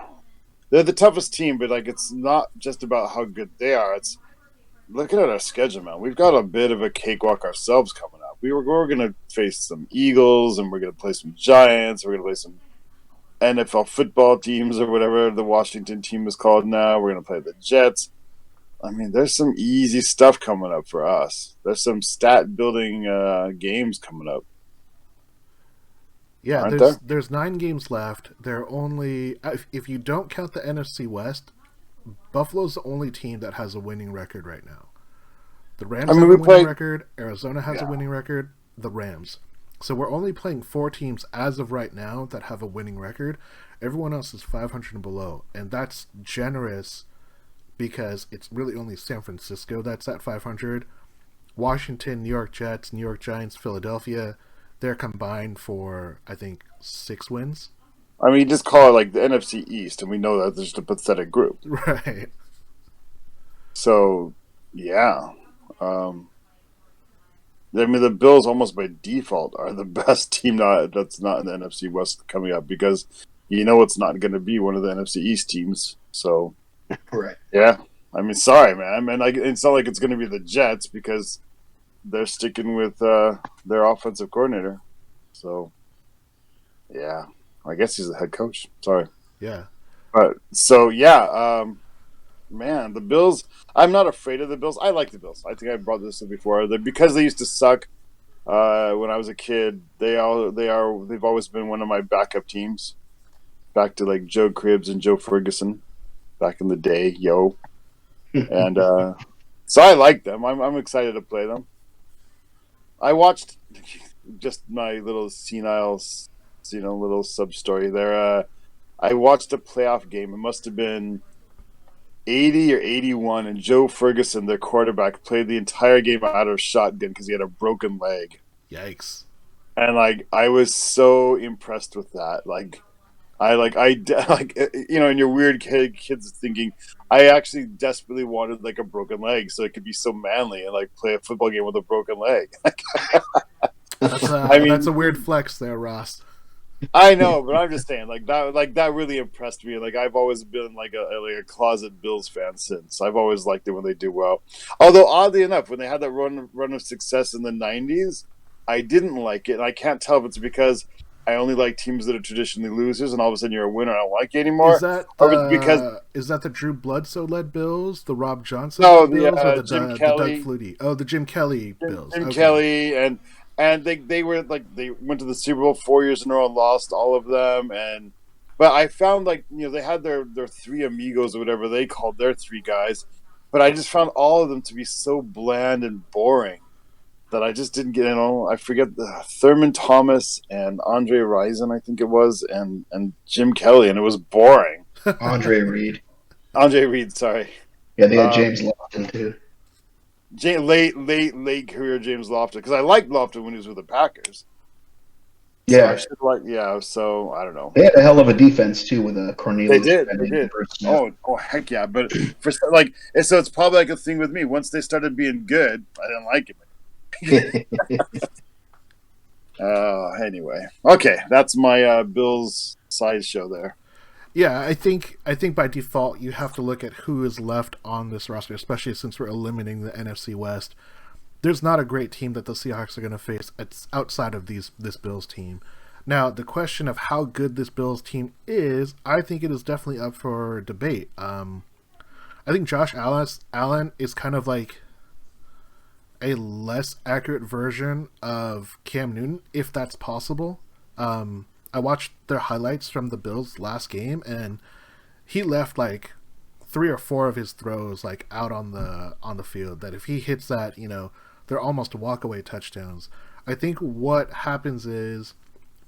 the toughest team, but like it's not just about how good they are. It's looking at our schedule, man. We've got a bit of a cakewalk ourselves coming up. We're going to face some Eagles, and we're going to play some Giants. We're going to play some NFL football teams or whatever the Washington team is called now. We're going to play the Jets. I mean, there's some easy stuff coming up for us. There's some stat building games coming up.
Yeah,
Aren't there?
there's 9 games left. They're only if you don't count the NFC West, Buffalo's the only team that has a winning record right now. The Rams have a winning record. Arizona has a winning record. The Rams. So we're only playing 4 teams as of right now that have a winning record. Everyone else is 500 and below, and that's generous because it's really only San Francisco that's at 500. Washington, New York Jets, New York Giants, Philadelphia, they're combined for, I think, 6 wins.
I mean, you just call it like the NFC East, and we know that there's a pathetic group.
Right.
So, yeah. I mean, the Bills almost by default are the best team that's not in the NFC West coming up because you know it's not going to be one of the NFC East teams. So,
right.
Yeah. I mean, sorry, man. And it's not like it's going to be the Jets because they're sticking with their offensive coordinator. So, yeah. I guess he's the head coach. Sorry.
Yeah.
But so, yeah. Man, the Bills. I'm not afraid of the Bills. I like the Bills. I think I brought this up before. Because they used to suck when I was a kid. They've always been one of my backup teams. Back to like Joe Cribbs and Joe Ferguson, back in the day, and so I like them. I'm excited to play them. I watched just my little senile, little sub story there. I watched a playoff game. It must have been 80 or 81, and Joe Ferguson, their quarterback, played the entire game out of shotgun because he had a broken leg.
Yikes!
And I was so impressed with that. In your weird kids thinking, I actually desperately wanted like a broken leg so it could be so manly and like play a football game with a broken leg.
That's a weird flex there, Ross.
I know, but I'm just saying, that really impressed me. Like I've always been like a closet Bills fan since. I've always liked it when they do well. Although oddly enough, when they had that run of success in the '90s, I didn't like it, and I can't tell if it's because I only like teams that are traditionally losers, and all of a sudden you're a winner. I don't like you anymore.
Is that the Drew Bledsoe-led Bills, the Rob Johnson
Bills,
or the
Jim Kelly?
Doug Flutie? Oh, the Jim Kelly Bills.
Jim Kelly, and they went to the Super Bowl 4 years in a row and lost all of them. But I found they had their 3 amigos or whatever they called their 3 guys, but I just found all of them to be so bland and boring that I just didn't get. I forget Thurman Thomas and Andre Rison, I think it was, and Jim Kelly, and it was boring.
Andre Reed,
sorry.
Yeah, they had James Lofton too.
Late career James Lofton, because I liked Lofton when he was with the Packers.
Yeah,
so I don't know.
They had a hell of a defense too with Cornelius.
They did. Oh heck yeah! But so it's probably like a thing with me. Once they started being good, I didn't like him. Anyway, okay, that's my Bills sideshow there.
Yeah, I think by default you have to look at who is left on this roster, especially since we're eliminating the NFC West. There's not a great team that the Seahawks are going to face outside of this Bills team. Now, the question of how good this Bills team is, I think it is definitely up for debate. I think Josh Allen is kind of like a less accurate version of Cam Newton, if that's possible. I watched their highlights from the Bills' last game, and he left like 3 or 4 of his throws like out on the field. That if he hits that, they're almost walkaway touchdowns. I think what happens is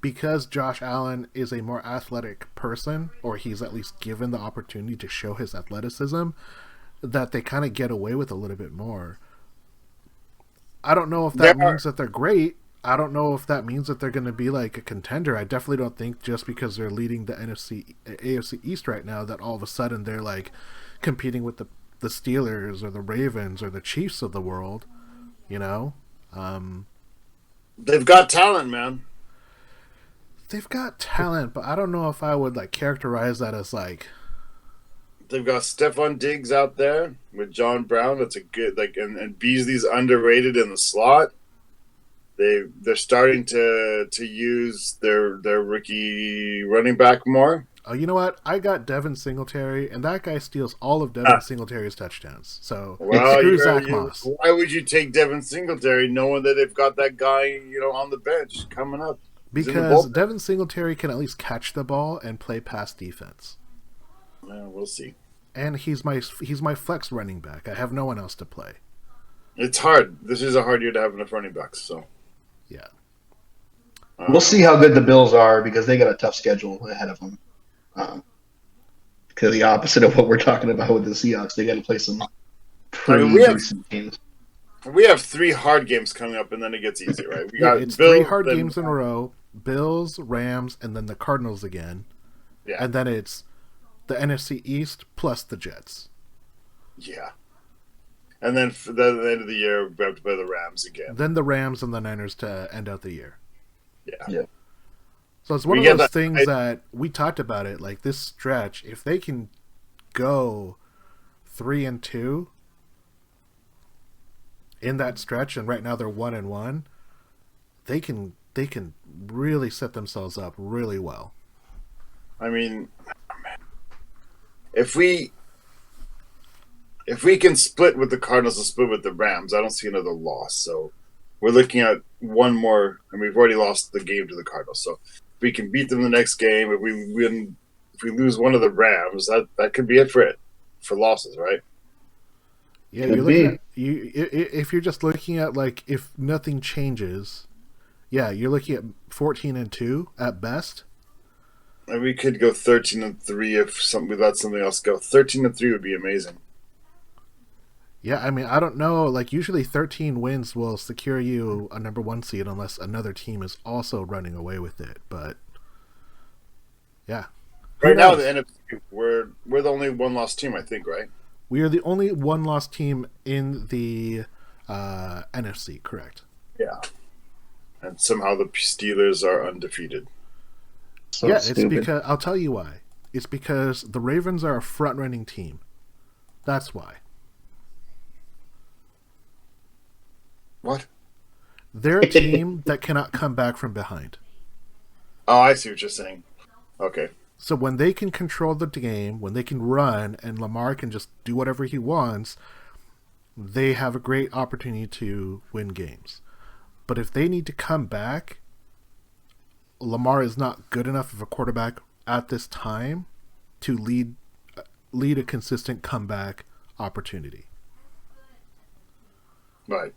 because Josh Allen is a more athletic person, or he's at least given the opportunity to show his athleticism, that they kind of get away with a little bit more. I don't know if that means that they're great. I don't know if that means that they're going to be like a contender. I definitely don't think just because they're leading the AFC East right now that all of a sudden they're like competing with the Steelers or the Ravens or the Chiefs of the world. They've
got talent, man.
They've got talent, but I don't know if I would like characterize that as like.
They've got Stephon Diggs out there with John Brown. That's a good and Beasley's underrated in the slot. They're starting to use their rookie running back more.
Oh, you know what? I got Devin Singletary, and that guy steals all of Devin Singletary's touchdowns. So screw Zach Moss.
Why would you take Devin Singletary knowing that they've got that guy, on the bench coming up?
Because Devin Singletary can at least catch the ball and play pass defense.
Well, we'll see.
And he's my flex running back. I have no one else to play.
It's hard. This is a hard year to have enough running backs. So
yeah.
We'll see how good the Bills are because they got a tough schedule ahead of them. Because the opposite of what we're talking about with the Seahawks, they got to play some pretty decent teams.
We have 3 hard games coming up, and then it gets easy, right?
It's Bills, 3 hard games in a row: Bills, Rams, and then the Cardinals again.
Yeah,
and then it's the NFC East plus the Jets.
Yeah, and then for the end of the year, we have to play the Rams again.
Then the Rams and the Niners to end out the year.
Yeah.
So it's one of those things that we talked about it, like this stretch, if they can go 3-2 in that stretch, and right now they're 1-1, they can really set themselves up really well.
I mean, if we can split with the Cardinals and split with the Rams, I don't see another loss. So we're looking at one more, and we've already lost the game to the Cardinals. So if we can beat them the next game, if we lose one of the Rams, that could be it for losses, right?
Yeah, you're looking at, if you're just looking at like if nothing changes, yeah, you're looking at 14-2 at best.
And we could go 13-3 if we let something else go. 13-3 would be amazing.
Yeah, I mean, I don't know. Like, usually 13 wins will secure you a number 1 seed unless another team is also running away with it. But, yeah.
Right now, the NFC, we're the only one-loss team, I think, right?
We are the only one-loss team in the NFC, correct?
Yeah. And somehow the Steelers are undefeated.
So
yeah,
stupid.
It's because, I'll tell you why. It's because the Ravens are a front-running team. That's why.
What?
They're a team that cannot come back from behind.
Oh, I see what you're saying. Okay.
So when they can control the game, when they can run, and Lamar can just do whatever he wants, they have a great opportunity to win games. But if they need to come back, Lamar is not good enough of a quarterback at this time to lead a consistent comeback opportunity.
Right.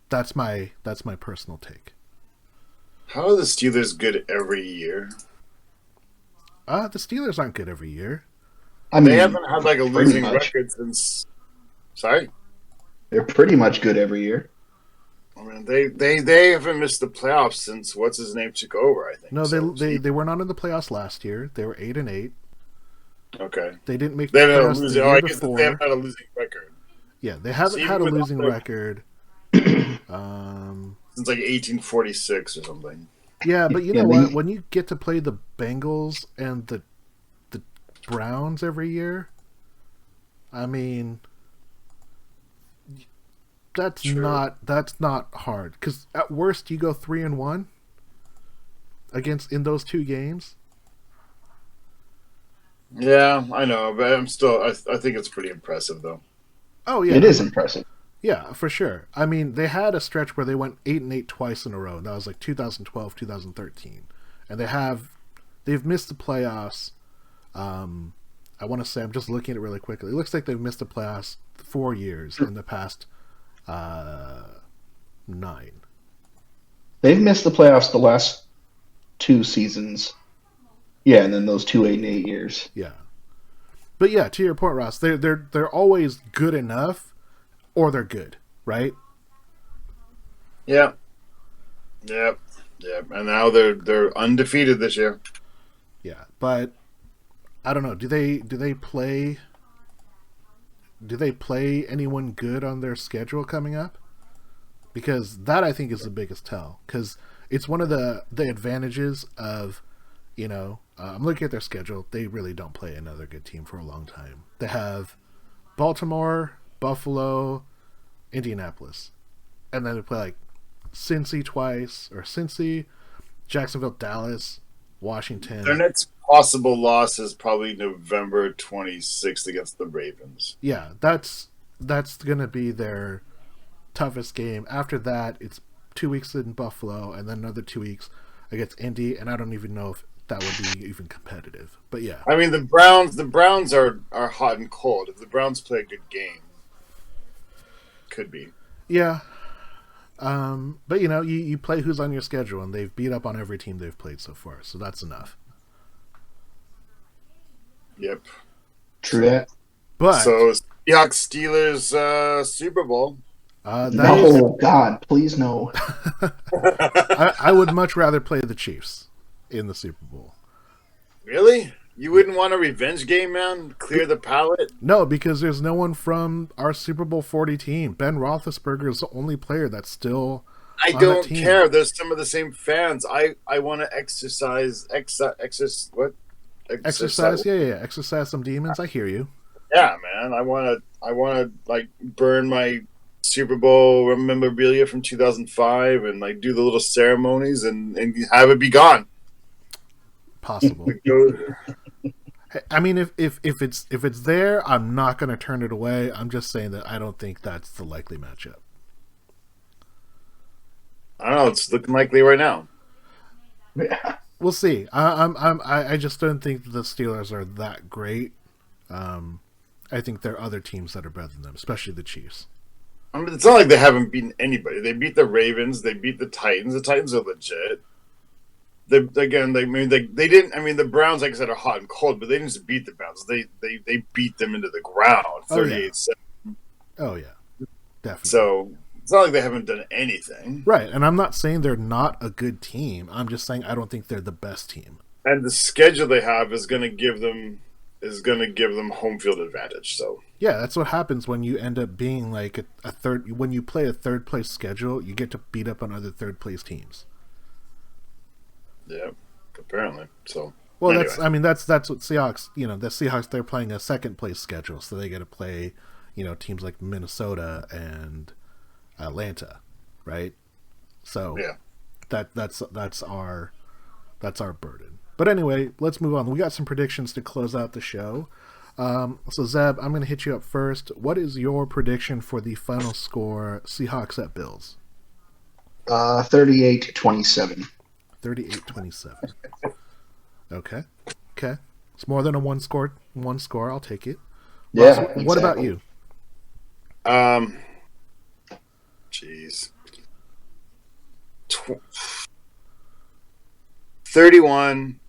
That's my personal take.
How are the Steelers good every year?
The Steelers aren't good every year.
I mean,
they haven't had like a losing record since. Sorry,
they're pretty much good every year.
I mean, they haven't missed the playoffs since what's his name took over. I think.
No, they were not in the playoffs last year. They were 8-8.
Okay.
They didn't make the playoffs the year before.
They haven't had a losing record.
Yeah, they haven't had a losing record.
Since like 1846 or something.
Yeah, but you know what? When you get to play the Bengals and the Browns every year, I mean, that's not hard. Because at worst, you go 3-1 in those 2 games.
Yeah, I know, but I think it's pretty impressive, though.
Oh yeah,
it is impressive.
Yeah, for sure. I mean, they had a stretch where they went 8-8 twice in a row. And that was like 2012, 2013, and they've missed the playoffs. I want to say, I'm just looking at it really quickly. It looks like they've missed the playoffs 4 years in the past 9.
They've missed the playoffs the last 2 seasons. Yeah, and then those 2 8-8 years.
Yeah, but yeah, to your point, Ross, they're always good enough. Or they're good, right?
Yeah. And now they're undefeated this year.
Yeah, but I don't know. Do they play anyone good on their schedule coming up? Because that, I think, is the biggest tell. Because it's one of the advantages of, I'm looking at their schedule. They really don't play another good team for a long time. They have Baltimore, Buffalo, Indianapolis, and then they play like Cincy twice, or Cincy, Jacksonville, Dallas, Washington.
Their next possible loss is probably November 26th against the Ravens.
Yeah, that's going to be their toughest game. After that, it's 2 weeks in Buffalo, and then another 2 weeks against Indy, and I don't even know if that would be even competitive. But yeah,
I mean the Browns are hot and cold. If the Browns play a good game, could be.
yeah. But you play who's on your schedule, and they've beat up on every team they've played so far, so that's enough.
Yep.
True that.
But
So Seahawks-Steelers Super Bowl.
God, please no.
I would much rather play the Chiefs in the Super Bowl.
Really? You wouldn't want a revenge game, man? Clear the palate?
No, because there's no one from our Super Bowl 40 team. Ben Roethlisberger is the only player that's still
I
on
don't
that team.
care. There's some of the same fans. I want to exercise. What?
Exercise, yeah, exercise some demons. I hear you.
Yeah, man. I want to like burn my Super Bowl memorabilia from 2005 and like do the little ceremonies and have it be gone.
Possible. I mean, if it's there, I'm not going to turn it away. I'm just saying that I don't think that's the likely matchup.
I don't know. It's looking likely right now.
Yeah.
We'll see. I just don't think the Steelers are that great. I think there are other teams that are better than them, especially the Chiefs.
I mean, it's not like they haven't beaten anybody. They beat the Ravens. They beat the Titans. The Titans are legit. They didn't. I mean, the Browns, like I said, are hot and cold, but they didn't just beat the Browns. They beat them into the ground, 38-7.
Oh yeah, definitely.
So it's not like they haven't done anything,
right? And I'm not saying they're not a good team. I'm just saying I don't think they're the best team.
And the schedule they have is going to give them home field advantage. So
yeah, that's what happens when you end up being like a third. When you play a third place schedule, you get to beat up on other third place teams.
Yeah, apparently. So
well,
anyway.
that's what Seahawks. The Seahawks, they're playing a second place schedule, so they get to play teams like Minnesota and Atlanta, right? So
yeah,
that's our burden. But anyway, let's move on. We got some predictions to close out the show. So Zeb, I'm going to hit you up first. What is your prediction for the final score? Seahawks at Bills.
38-27.
38-27. Okay. It's more than a one score. I'll take it.
Yeah.
Ross, what
exactly.
about you?
Jeez. 31-20.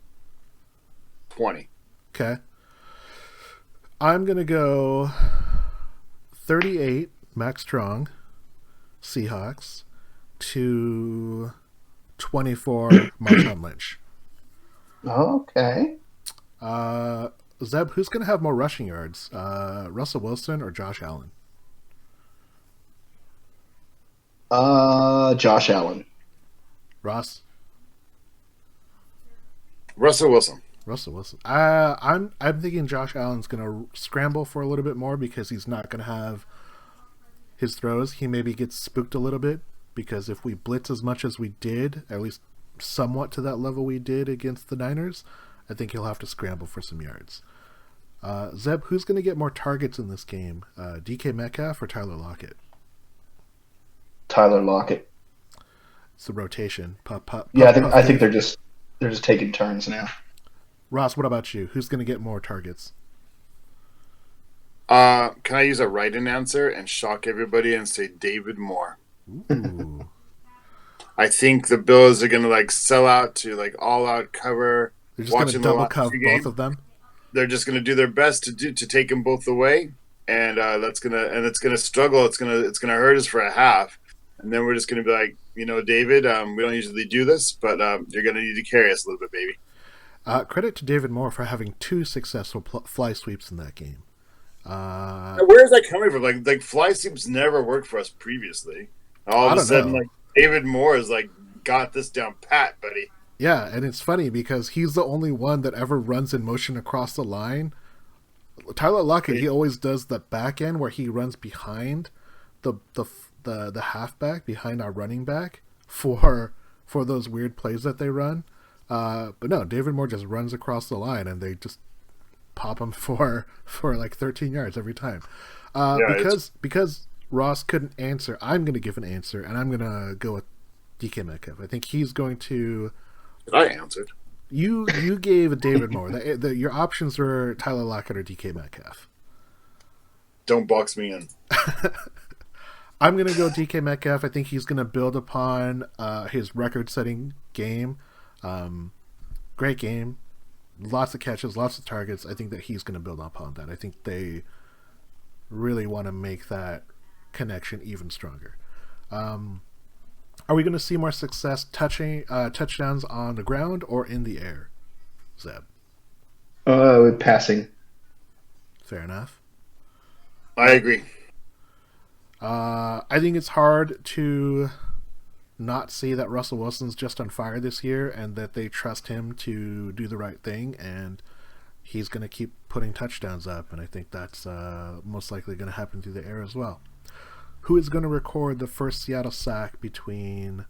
Okay. I'm going to go 38 Max Strong Seahawks to 24 Marshawn Lynch.
Okay.
Zeb, who's going to have more rushing yards? Russell Wilson or Josh Allen?
Josh Allen.
Ross?
Russell Wilson.
I'm thinking Josh Allen's going to scramble for a little bit more because he's not going to have his throws. He maybe gets spooked a little bit because if we blitz as much as we did, at least somewhat to that level we did against the Niners, I think he'll have to scramble for some yards. Zeb, who's going to get more targets in this game? DK Metcalf or Tyler Lockett?
Tyler Lockett.
It's the rotation.
I think they're just taking turns now.
Ross, what about you? Who's going to get more targets?
Can I use a write-in answer and shock everybody and say David Moore?
Ooh.
I think the Bills are going to sell out to all-out cover.
They're just going to double cover both of them.
They're just going to do their best to take them both away, and it's going to struggle. It's going to hurt us for a half, and then we're just going to be like, David, we don't usually do this, but you're going to need to carry us a little bit, baby.
Credit to David Moore for having 2 successful fly sweeps in that game.
Where is that coming from? Like fly sweeps never worked for us previously. All of a sudden, David Moore is got this down pat, buddy.
Yeah, and it's funny because he's the only one that ever runs in motion across the line. Tyler Lockett, he always does the back end where he runs behind the halfback, behind our running back for those weird plays that they run. But no, David Moore just runs across the line and they just pop him for like 13 yards every time. Because Ross couldn't answer, I'm going to give an answer, and I'm going to go with DK Metcalf. I think he's going to...
I answered.
You gave David Moore. Your options were Tyler Lockett or DK Metcalf.
Don't box me in.
I'm going to go DK Metcalf. I think he's going to build upon his record-setting game. Great game. Lots of catches, lots of targets. I think that he's going to build upon that. I think they really want to make that connection even stronger. Are we going to see more success touchdowns on the ground or in the air, Zeb?
Passing.
Fair enough.
I agree.
I think it's hard to not see that Russell Wilson's just on fire this year and that they trust him to do the right thing, and he's going to keep putting touchdowns up, and I think that's most likely going to happen through the air as well. Who is going to record the first Seattle sack between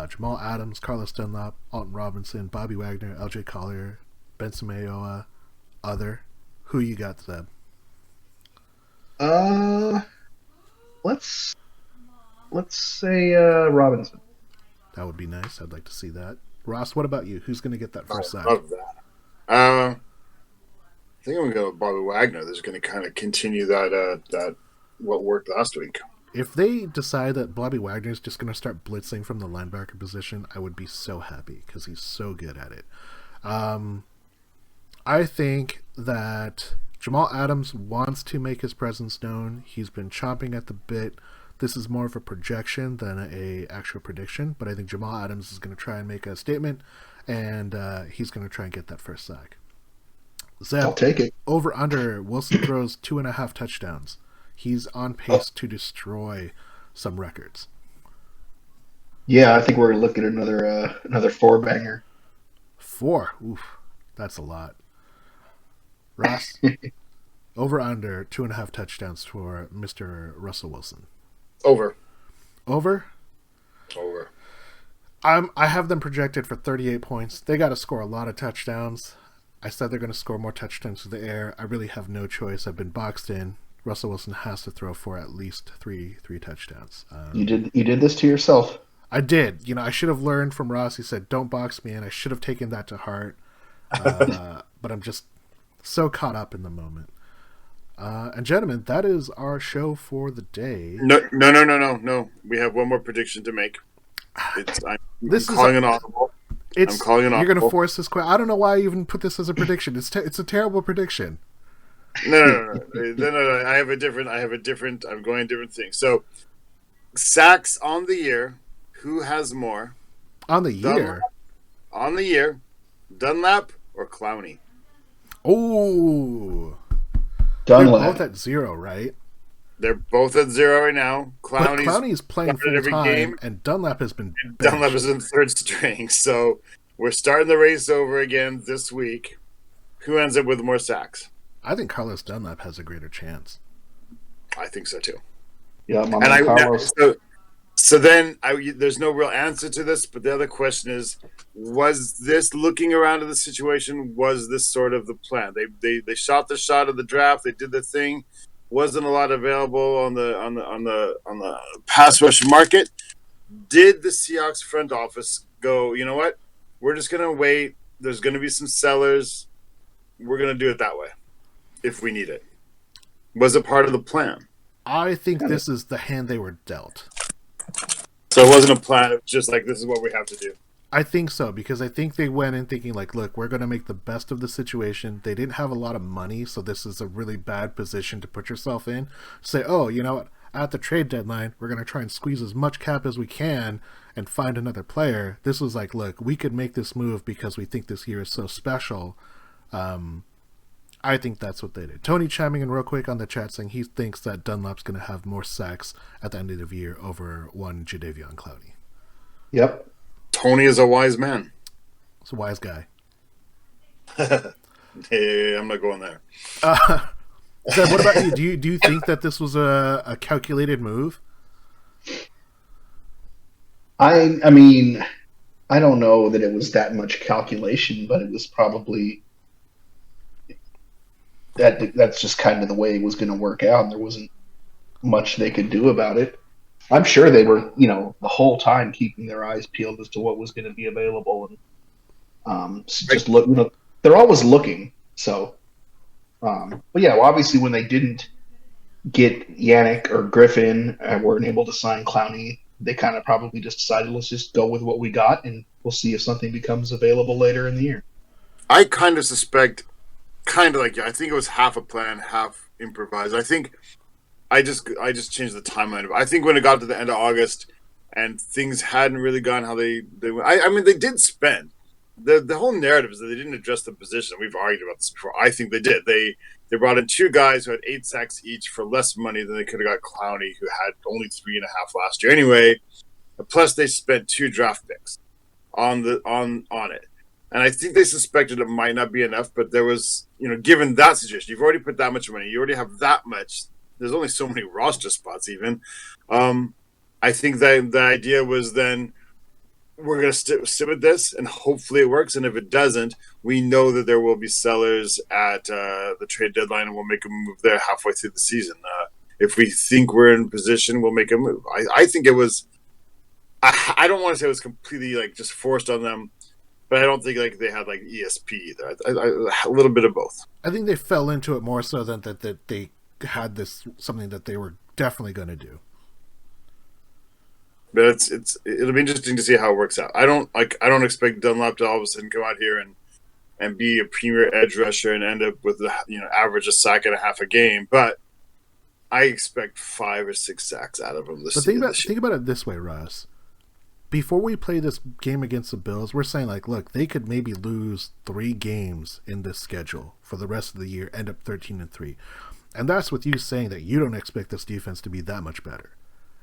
Jamal Adams, Carlos Dunlap, Alton Robinson, Bobby Wagner, LJ Collier, Benson Mayowa, other? Who you got, Zeb?
Let's say Robinson.
That would be nice. I'd like to see that. Ross, what about you? Who's going to get that first sack?
I love that. I think I'm going to go with Bobby Wagner. That's going to kind of continue that what worked last week.
If they decide that Bobby Wagner is just going to start blitzing from the linebacker position, I would be so happy because he's so good at it. I think that Jamal Adams wants to make his presence known. He's been chomping at the bit. This is more of a projection than a actual prediction, but I think Jamal Adams is going to try and make a statement, and he's going to try and get that first sack. Zeb,
I'll take it.
Over under, Wilson throws 2.5 touchdowns. He's on pace to destroy some records.
Yeah, I think we're looking at another 4-banger.
4? Oof, that's a lot. Ross, over under 2.5 touchdowns for Mr. Russell Wilson.
Over.
Over?
Over.
I have them projected for 38 points. They got to score a lot of touchdowns. I said they're going to score more touchdowns through the air. I really have no choice. I've been boxed in. Russell Wilson has to throw for at least three touchdowns.
You did this to yourself.
I did. I should have learned from Ross. He said, "Don't box me in." I should have taken that to heart. But I'm just so caught up in the moment. And gentlemen, that is our show for the day.
No. We have one more prediction to make. I'm calling an audible. You're going
to force this question. I don't know why I even put this as a prediction. It's a terrible prediction.
No. I have a different. I'm going a different thing. So, sacks on the year. Who has more?
On the year.
Dunlap or Clowney?
Oh,
Dunlap.
They're both at 0, right?
They're both at 0 right now.
Clowney's playing full time, and Dunlap has been benched.
Dunlap is in third string. So we're starting the race over again this week. Who ends up with more sacks?
I think Carlos Dunlap has a greater chance.
I think so too.
Yeah, Carlos.
So then there's no real answer to this, but the other question is, was this, looking around at the situation, was this sort of the plan? They shot the shot of the draft, they did the thing, wasn't a lot available on the pass rush market. Did the Seahawks front office go, you know what? We're just gonna wait. There's gonna be some sellers. We're gonna do it that way if we need it. Was it part of the plan?
I think this is the hand they were dealt.
So it wasn't a plan. It was just like, this is what we have to do.
I think so, because I think they went in thinking like, look, we're going to make the best of the situation. They didn't have a lot of money, so this is a really bad position to put yourself in. Say, oh, you know what? At the trade deadline, we're going to try and squeeze as much cap as we can and find another player. This was like, look, we could make this move because we think this year is so special. I think that's what they did. Tony chiming in real quick on the chat saying he thinks that Dunlap's going to have more sacks at the end of the year over one Jadeveon Clowney.
Yep.
Tony is a wise man.
He's a wise guy.
Hey, I'm not going there.
Zeb, what about you? Do you think that this was a calculated move?
I mean, I don't know that it was that much calculation, but it was probably that's just kind of the way it was going to work out, and there wasn't much they could do about it. I'm sure they were, the whole time keeping their eyes peeled as to what was going to be available, and just look. They're always looking. So, but yeah, well, obviously when they didn't get Yannick or Griffin and weren't able to sign Clowney, they kind of probably just decided, let's just go with what we got, and we'll see if something becomes available later in the year.
I kind of suspect, I think it was half a plan, half improvised. I think I just changed the timeline. I think when it got to the end of August and things hadn't really gone how they went. I mean, they did spend. The whole narrative is that they didn't address the position. We've argued about this before. I think they did. They brought in 2 guys who had 8 sacks each for less money than they could have got Clowney, who had only 3.5 last year anyway. Plus, they spent 2 draft picks on it, and I think they suspected it might not be enough. But there was, given that situation, you've already put that much money. You already have that much. There's only so many roster spots, even. I think that the idea was then, we're going to sit with this, and hopefully it works. And if it doesn't, we know that there will be sellers at the trade deadline, and we'll make a move there halfway through the season. If we think we're in position, we'll make a move. I think it was I don't want to say it was completely just forced on them, but I don't think they had ESP either. A little bit of both.
I think they fell into it more so than that they had this something that they were definitely going to do.
But it'll be interesting to see how it works out. I don't expect Dunlap to all of a sudden come out here and be a premier edge rusher and end up with average a sack and a half a game. But I expect 5 or 6 sacks out of him this season.
But think about it this way, Russ. Before we play this game against the Bills, we're saying look, they could maybe lose 3 games in this schedule for the rest of the year, end up 13-3, and that's with you saying that you don't expect this defense to be that much better.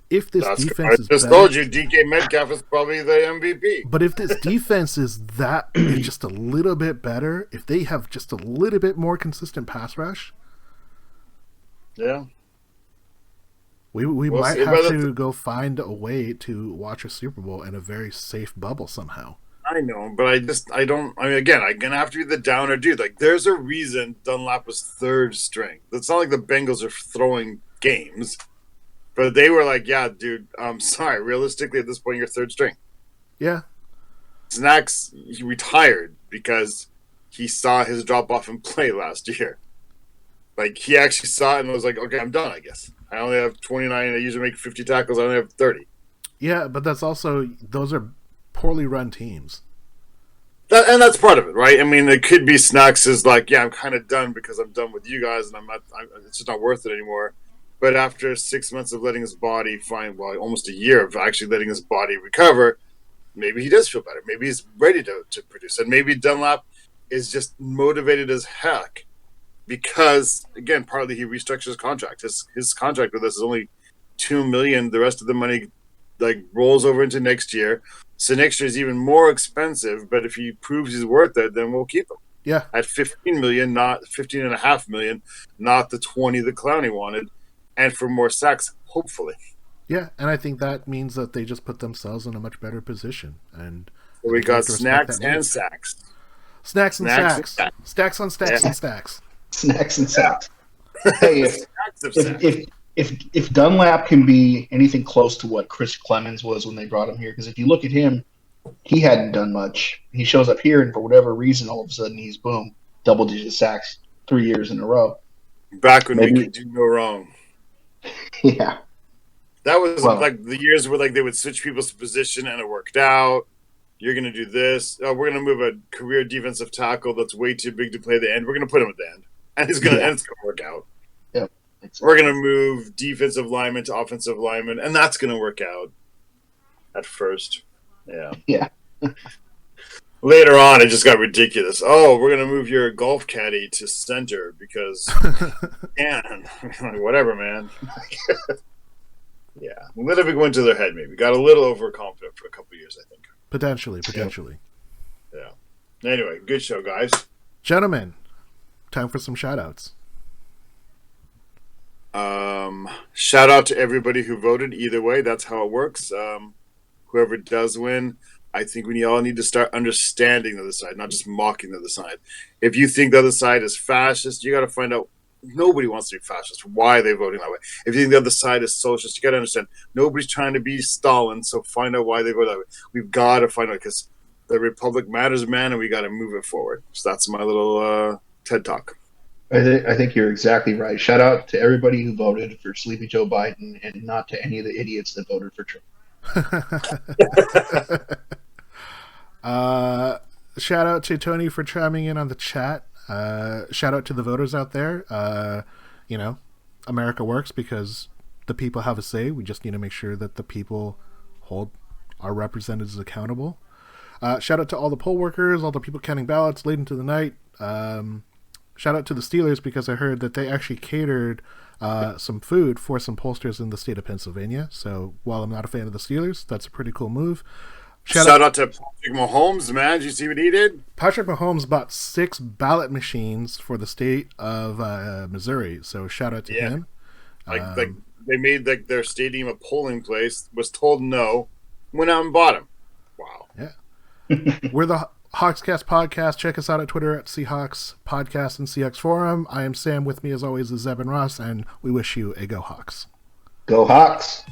If this defense is
I just
better,
told you DK Metcalf is probably the MVP.
But if this defense is just a little bit better, if they have just a little bit more consistent pass rush,
yeah,
we might have to go find a way to watch a Super Bowl in a very safe bubble somehow.
I know, but I don't. I mean, again, I'm gonna have to be the downer dude. There's a reason Dunlap was 3rd string. It's not like the Bengals are throwing games. But they were yeah, dude, I'm sorry. Realistically, at this point, you're 3rd string.
Yeah.
Snacks, he retired because he saw his drop-off in play last year. He actually saw it and was okay, I'm done, I guess. I only have 29. I usually make 50 tackles. I only have 30.
Yeah, but those are poorly run teams.
And that's part of it, right? I mean, it could be Snacks is yeah, I'm kind of done because I'm done with you guys, and it's just not worth it anymore. But after 6 months of letting his body almost a year of actually letting his body recover, maybe he does feel better. Maybe he's ready to produce. And maybe Dunlap is just motivated as heck because, again, partly he restructured his contract. His contract with us is only $2 million. The rest of the money rolls over into next year. So next year is even more expensive. But if he proves he's worth it, then we'll keep him.
Yeah.
At $15 million, not $15.5 million, not the 20 that Clowney wanted. And for more sacks, hopefully.
Yeah, and I think that means that they just put themselves in a much better position. And
so we got snacks and sacks.
Snacks and sacks. Stacks on stacks and stacks.
Snacks and sacks. Hey, if Dunlap can be anything close to what Chris Clemens was when they brought him here, because if you look at him, he hadn't done much. He shows up here, and for whatever reason, all of a sudden he's boom, double-digit sacks 3 years in a row.
Back when they could do no wrong.
Yeah.
That was the years where they would switch people's position and it worked out. You're going to do this. Oh, we're going to move a career defensive tackle that's way too big to play at the end. We're going to put him at the end. And it's going to work out.
Yep.
We're going to move defensive lineman to offensive lineman, and that's going to work out at first. Yeah.
Yeah.
Later on, it just got ridiculous. Oh, we're going to move your golf caddy to center because, whatever, man. Yeah. A little bit went to their head, maybe. Got a little overconfident for a couple of years, I think.
Potentially.
Yeah. Anyway, good show, guys.
Gentlemen, time for some shout-outs.
Shout out to everybody who voted. Either way, that's how it works. Whoever does win, I think we all need to start understanding the other side, not just mocking the other side. If you think the other side is fascist, you got to find out. Nobody wants to be fascist. Why are they voting that way? If you think the other side is socialist, you got to understand. Nobody's trying to be Stalin, so find out why they vote that way. We've got to find out, because the republic matters, man, and we got to move it forward. So that's my little TED Talk.
I think you're exactly right. Shout out to everybody who voted for Sleepy Joe Biden, and not to any of the idiots that voted for Trump.
Shout out to Tony for chiming in on the chat. Shout out to the voters out there. America works because the people have a say. We just need to make sure that the people hold our representatives accountable. Shout out to all the poll workers, all the people counting ballots late into the night. Shout out to the Steelers, because I heard that they actually catered some food for some pollsters in the state of Pennsylvania. So while I'm not a fan of the Steelers, that's a pretty cool move.
Shout out to Patrick Mahomes, man. Did you see what he did?
Patrick Mahomes bought 6 ballot machines for the state of Missouri. So shout out to him.
Like they made their stadium a polling place, was told no, went out and bought them. Wow.
Yeah. We're the Hawkscast Podcast. Check us out at Twitter at Seahawks Podcast and Seahawks Forum. I am Sam. With me as always is Zeb and Ross, and we wish you a Go Hawks.
Go Hawks.